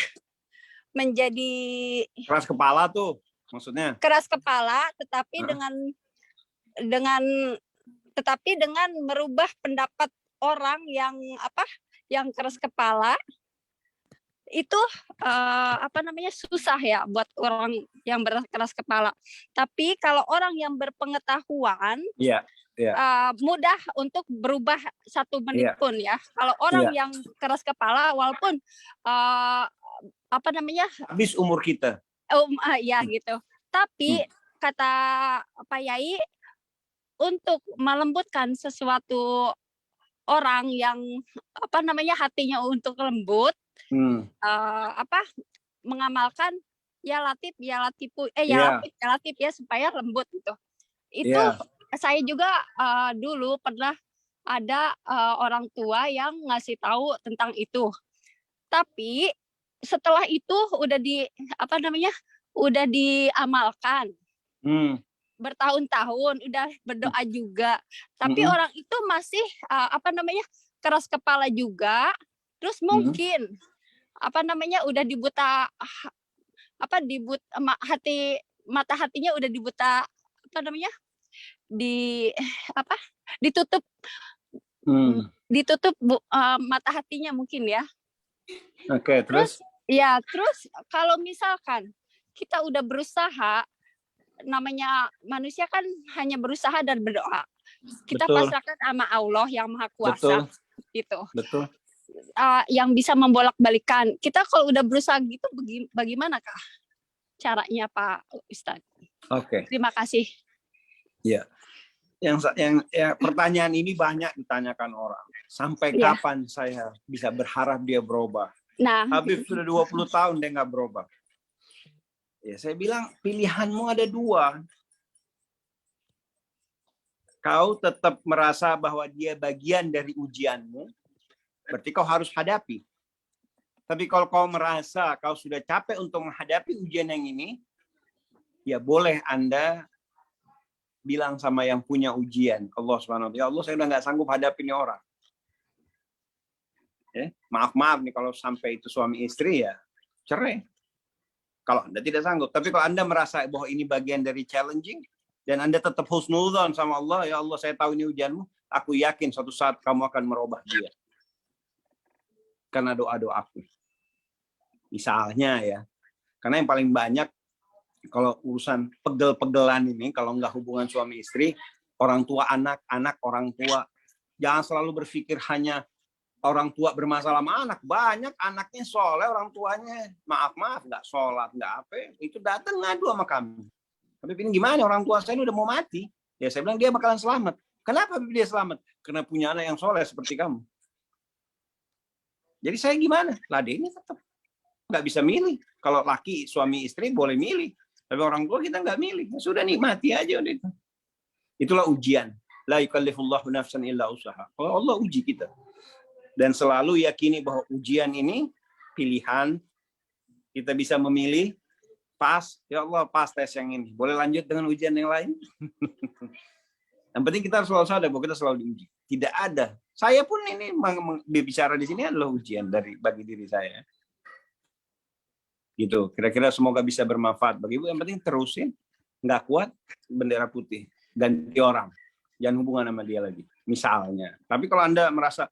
menjadi keras kepala tuh maksudnya. Keras kepala, tetapi dengan merubah pendapat orang yang apa, yang keras kepala. Itu apa namanya, susah ya buat orang yang berkeras kepala. Tapi kalau orang yang berpengetahuan, mudah untuk berubah 1 menit pun ya. Kalau orang yang keras kepala, walaupun apa namanya, habis umur kita. Ya gitu. Tapi kata Pak Yai, untuk melembutkan sesuatu orang yang apa namanya, hatinya untuk lembut, apa, mengamalkan ya latif ya latif ya supaya lembut gitu. Itu saya juga dulu pernah ada orang tua yang ngasih tahu tentang itu. Tapi setelah itu udah apa namanya, udah diamalkan. Bertahun-tahun udah berdoa juga. Tapi orang itu masih apa namanya, keras kepala juga. Terus mungkin apa namanya, udah dibuta apa, mata hatinya udah dibuta, apa namanya, ditutup mata hatinya mungkin ya. Oke, terus kalau misalkan kita udah berusaha, namanya manusia kan hanya berusaha dan berdoa. Kita pasrahkan sama Allah yang Maha Kuasa. Betul. Gitu. Betul. yang bisa membolak-balikan. Kita kalau udah berusaha gitu, bagaimana Kak caranya Pak Ustadz? Oke. Terima kasih. Ya. Pertanyaan ini banyak ditanyakan orang. Sampai Iya. kapan saya bisa berharap dia berubah? Nah, Habib sudah 20 tahun dia nggak berubah. Ya, saya bilang pilihanmu ada dua. Kau tetap merasa bahwa dia bagian dari ujianmu, berarti kau harus hadapi. Tapi kalau kau merasa kau sudah capek untuk menghadapi ujian yang ini, ya boleh Anda bilang sama yang punya ujian, Allah Subhanahu wa taala, ya Allah saya udah nggak sanggup hadapin orang. Maaf nih kalau sampai itu suami istri ya cerai. Kalau Anda tidak sanggup, tapi kalau Anda merasa bahwa ini bagian dari challenging dan Anda tetap husnudzon sama Allah, ya Allah saya tahu ini ujianmu, aku yakin suatu saat kamu akan merubah dia. Karena doa-doa aku. Misalnya ya, karena yang paling banyak kalau urusan pegel-pegelan ini, kalau nggak hubungan suami istri, orang tua anak, anak orang tua, jangan selalu berpikir hanya orang tua bermasalah sama anak. Banyak anaknya soleh, orang tuanya maaf nggak sholat, nggak apa, itu datang ngadu sama kami. Tapi ini gimana, orang tua saya ini udah mau mati. Ya saya bilang dia bakalan selamat. Kenapa dia selamat? Karena punya anak yang soleh seperti kamu. Jadi saya gimana? Ladennya tetap nggak bisa milih. Kalau laki suami istri boleh milih, tapi orang tua kita nggak milih. Ya sudah nikmati aja udah itu. Itulah ujian. La yukallifullahu nafsan illa usaha. Kalau Allah uji kita. Dan selalu yakini bahwa ujian ini pilihan. Kita bisa memilih pas, ya Allah pas tes yang ini. Boleh lanjut dengan ujian yang lain? Yang penting kita harus selalu sadar bahwa kita selalu diuji. Tidak ada. Saya pun ini bicara di sini adalah ujian bagi diri saya. Gitu. Kira-kira semoga bisa bermanfaat bagi ibu. Yang penting terusin. Nggak kuat, bendera putih. Ganti orang. Jangan hubungan sama dia lagi. Misalnya. Tapi kalau Anda merasa,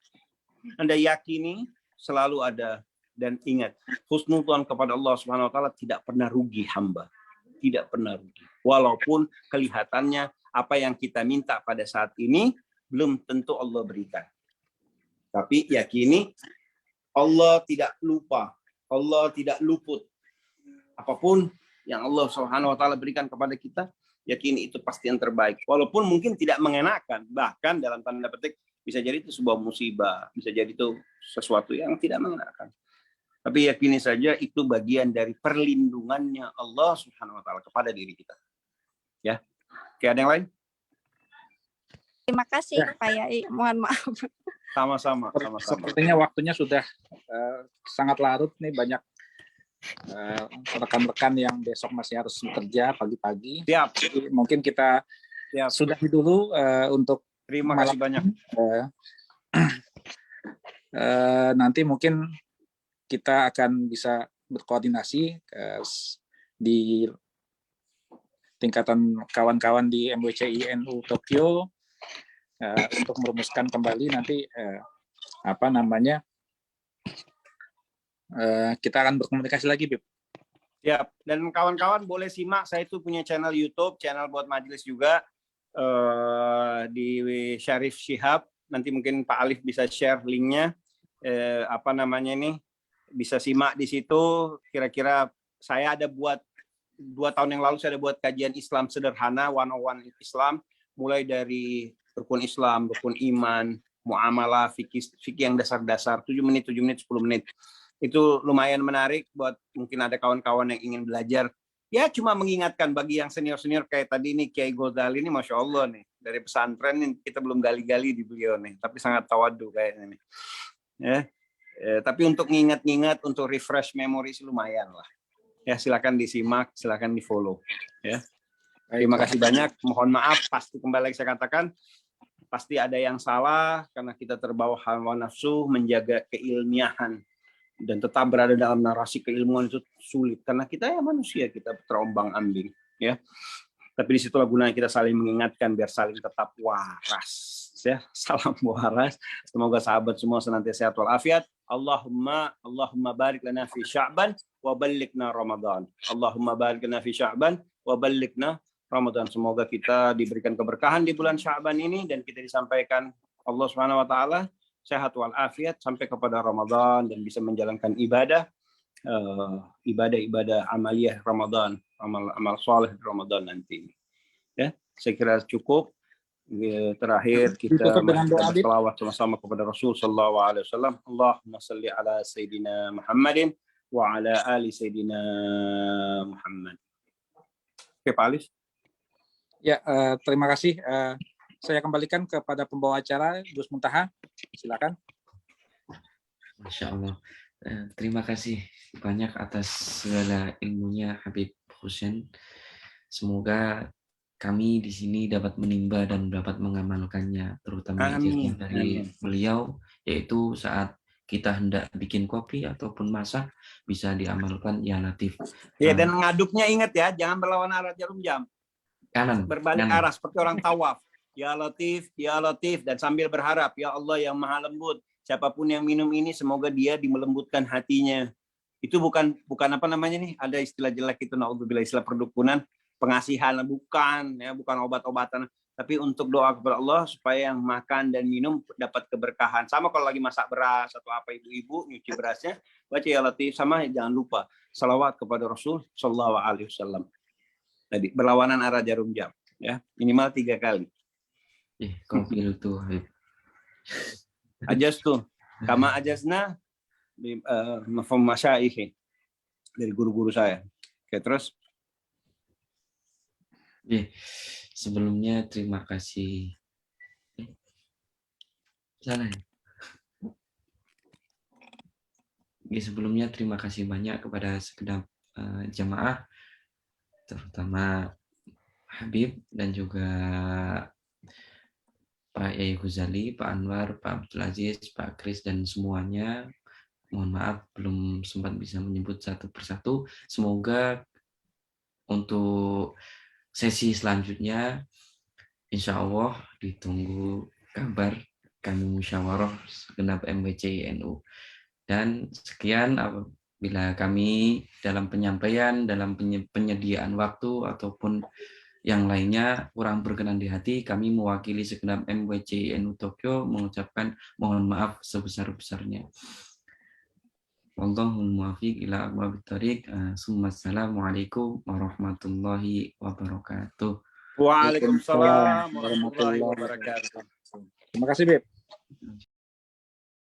Anda yakini selalu ada. Dan ingat, husnudzon kepada Allah Subhanahu wa taala tidak pernah rugi hamba. Tidak pernah rugi. Walaupun kelihatannya apa yang kita minta pada saat ini belum tentu Allah berikan. Tapi yakini Allah tidak lupa. Allah tidak luput. Apapun yang Allah Subhanahu wa taala berikan kepada kita, yakini itu pasti yang terbaik. Walaupun mungkin tidak mengenakan, bahkan dalam tanda petik bisa jadi itu sebuah musibah, bisa jadi itu sesuatu yang tidak mengenakan. Tapi yakini saja itu bagian dari perlindungannya Allah Subhanahu wa taala kepada diri kita. Ya. Oke, ada yang lain? Terima kasih Pak Yai. Mohon maaf. Sama-sama. Sepertinya waktunya sudah sangat larut nih, banyak rekan-rekan yang besok masih harus bekerja pagi-pagi. Siap. Jadi mungkin kita sudahi dulu untuk terima kasih banyak. Nanti mungkin kita akan bisa berkoordinasi di tingkatan kawan-kawan di MWCI NU Tokyo untuk merumuskan kembali nanti kita akan berkomunikasi lagi, Bib. Ya, dan kawan-kawan boleh simak, saya itu punya channel YouTube, channel buat majelis juga di Syarif Shihab. Nanti mungkin Pak Alif bisa share linknya. Bisa simak di situ. Kira-kira saya ada buat 2 tahun yang lalu saya ada buat kajian Islam sederhana 101 Islam, mulai dari rukun Islam, rukun iman, muamalah, fikih yang dasar-dasar, 7 menit, 10 menit. Itu lumayan menarik buat mungkin ada kawan-kawan yang ingin belajar. Ya cuma mengingatkan bagi yang senior-senior kayak tadi nih Kiai Ghazali ini, Masya Allah nih, dari pesantren nih, kita belum gali-gali di beliau nih, tapi sangat tawadu kayaknya nih. Ya. Tapi untuk ngingat-ngingat, untuk refresh memory lumayan lah. Ya silakan disimak, silakan di follow. Ya. Terima kasih banyak. Mohon maaf, pasti kembali lagi saya katakan, pasti ada yang salah karena kita terbawa hawa nafsu, menjaga keilmiahan dan tetap berada dalam narasi keilmuan itu sulit karena kita ya manusia, kita terombang-ambing. Ya. Tapi disitulah gunanya kita saling mengingatkan biar saling tetap waras. Ya, salam waras. Semoga sahabat semua senantiasa sehat walafiat. Allahumma barik lana fi Sya'ban wa ballighna Ramadan. Allahumma barik lana fi Sya'ban wa ballighna Ramadan. Semoga kita diberikan keberkahan di bulan Sya'ban ini dan kita disampaikan Allah Subhanahu wa taala sehat walafiat sampai kepada Ramadan dan bisa menjalankan ibadah ibadah amaliyah Ramadan, amal saleh di Ramadan nanti. Ya, saya kira cukup. Terakhir kita Ditutup dengan doa, Bib. berselawat sama-sama kepada Rasul sallallahu alaihi wasallam. Allahumma salli ala sayyidina Muhammadin wa ala ali sayyidina Muhammad. Oke, Pak Alif. Ya, terima kasih. Saya kembalikan kepada pembawa acara, Gus Muntaha. Silakan. Masya Allah. Terima kasih banyak atas segala ilmunya Habib Husain. Semoga kami di sini dapat menimba dan dapat mengamalkannya, terutama ilmu dari beliau, yaitu saat kita hendak bikin kopi ataupun masak bisa diamalkan ya Latif. Ya, dan ngaduknya ingat ya, jangan berlawan arah jarum jam. Kanan. Berbalik kanan. arah seperti orang tawaf. Ya Latif, dan sambil berharap, ya Allah yang maha lembut, siapapun yang minum ini semoga dia dimelembutkan hatinya. Itu bukan apa namanya nih, ada istilah jelek itu, naudzubillah, istilah perdukunan, pengasihan, bukan obat-obatan, tapi untuk doa kepada Allah supaya yang makan dan minum dapat keberkahan. Sama kalau lagi masak beras atau apa, ibu-ibu nyuci berasnya, baca ya Latif, sama jangan lupa salawat kepada Rasul sallallahu alaihi wasallam. Tadi berlawanan arah jarum jam, ya, minimal 3 kali. Kopi itu Habib. Ajas tuh, kama ajasna mafhum masyaikh dari guru-guru saya. Oke, terus. Sebelumnya terima kasih. Sebelumnya terima kasih banyak kepada segenap jamaah, terutama Habib dan juga Pak Yai Ghazali, Pak Anwar, Pak Abdul Aziz, Pak Kris, dan semuanya. Mohon maaf belum sempat bisa menyebut satu persatu. Semoga untuk sesi selanjutnya, insya Allah ditunggu kabar kami musyawarah segenap MWC NU. Dan sekian apabila kami dalam penyampaian, dalam penyediaan waktu ataupun yang lainnya kurang berkenan di hati, kami mewakili segenap MWC NU Tokyo mengucapkan mohon maaf sebesar-besarnya. Wallahul muwaffiq ila aqwamit thoriq. Assalamualaikum warahmatullahi wabarakatuh. Waalaikumsalam warahmatullahi wabarakatuh. Terima kasih, Bib.